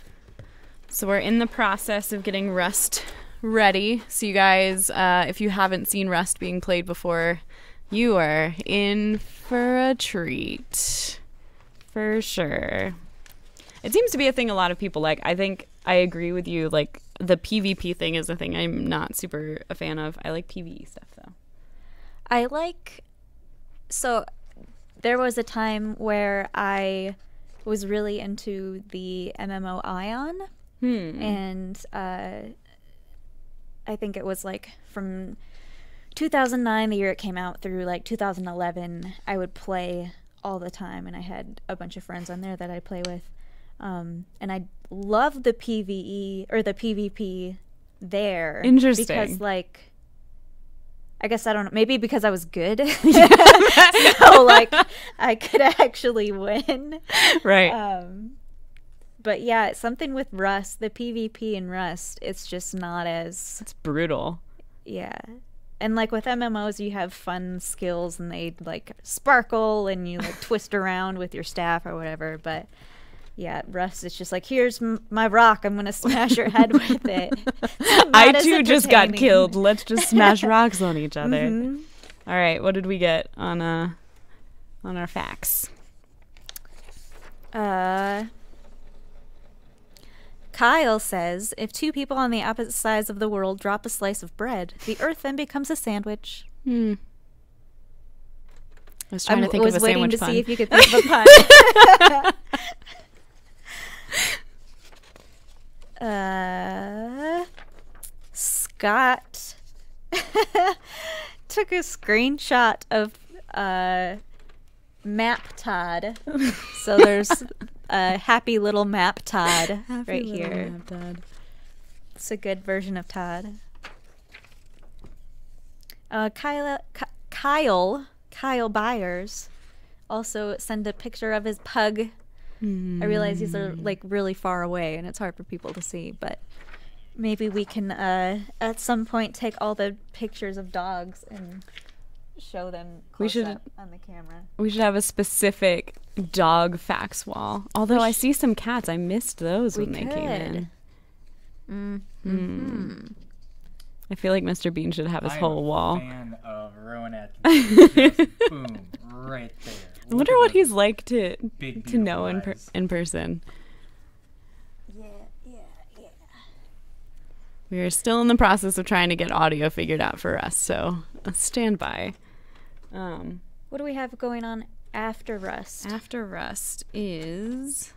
So we're in the process of getting Rust ready. So you guys, if you haven't seen Rust being played before, you are in for a treat. For sure. It seems to be a thing a lot of people like. I think I agree with you. Like, the PvP thing is a thing I'm not super a fan of. I like PvE stuff, though. So there was a time where I was really into the MMO Ion. And I think it was like from 2009, the year it came out, through like 2011, I would play all the time, and I had a bunch of friends on there that I play with. And I loved the PvE or the PvP there. Interesting. Because like, I guess I don't know, maybe because I was good. So like I could actually win. Right. But yeah, something with Rust, the PvP in Rust, it's just not as... It's brutal. Yeah. And like with MMOs, you have fun skills and they like sparkle and you like twist around with your staff or whatever. But yeah, Rust, it's just like, here's my rock, I'm going to smash your head with it. I too just got killed. Let's just smash rocks on each other. All right, what did we get on our facts? Kyle says, if two people on the opposite sides of the world drop a slice of bread, the earth then becomes a sandwich. I was trying to think of a waiting sandwich to pun. see if you could think of a pun. Scott took a screenshot of Map Todd. So there's a happy little Map Todd right here. Map Todd. It's a good version of Todd. Kyle Byers also sent a picture of his pug. I realize these are like really far away and it's hard for people to see, but maybe we can at some point take all the pictures of dogs and show them close up on the camera. We should have a specific dog facts wall. Although I see some cats. I missed those when they came in. I feel like Mr. Bean should have his whole wall. I'm a fan of Rowan Atkins. Just boom, right there. I wonder what he's like to big, know beautiful in person. Yeah. We are still in the process of trying to get audio figured out for us, so stand by. What do we have going on after Rust? After Rust is...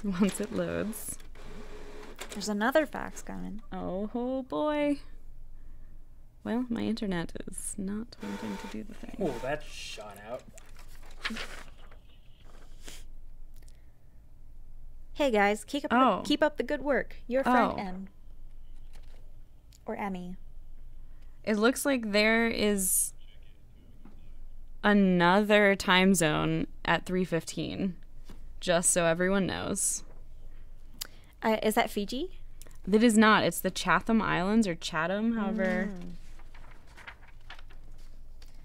Once it loads. There's another fax coming. Oh boy. Well, my internet is not wanting to do the thing. Oh, that shot out. Hey guys, keep up the good work. Your friend M. or Emmy? It looks like there is another time zone at 3:15, just so everyone knows. Is that Fiji? That is not. It's the Chatham Islands, or Chatham, however.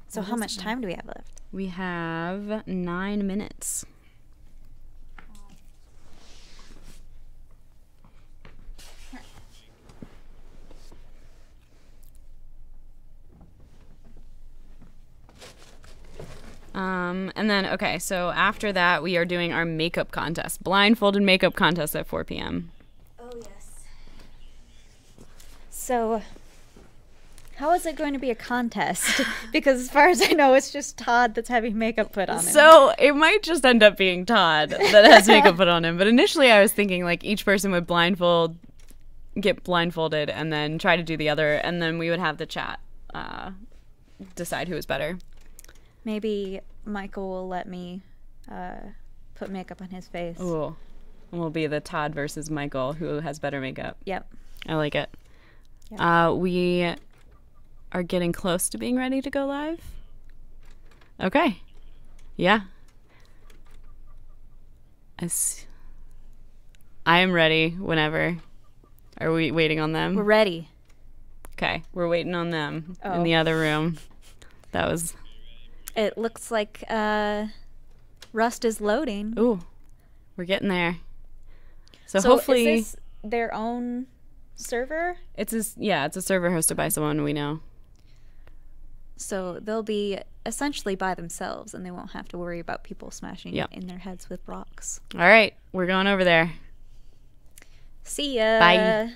So how much time do we have left? We have 9 minutes. And then, okay, so after that, we are doing our makeup contest, blindfolded makeup contest at 4 p.m. Oh, yes. So, how is it going to be a contest? Because as far as I know, it's just Todd that's having makeup put on him. So, it might just end up being Todd that has makeup put on him. But initially, I was thinking, like, each person would get blindfolded, and then try to do the other, and then we would have the chat decide who was better. Maybe Michael will let me put makeup on his face. Ooh. And we'll be the Todd versus Michael, who has better makeup. Yep. I like it. Yep. We are getting close to being ready to go live. Okay. Yeah. I am ready whenever. Are we waiting on them? We're ready. Okay. We're waiting on them in the other room. That was... It looks like Rust is loading. Ooh, we're getting there. So hopefully, is this their own server? It's a server hosted by someone we know. So they'll be essentially by themselves, and they won't have to worry about people smashing in their heads with rocks. All right, we're going over there. See ya. Bye.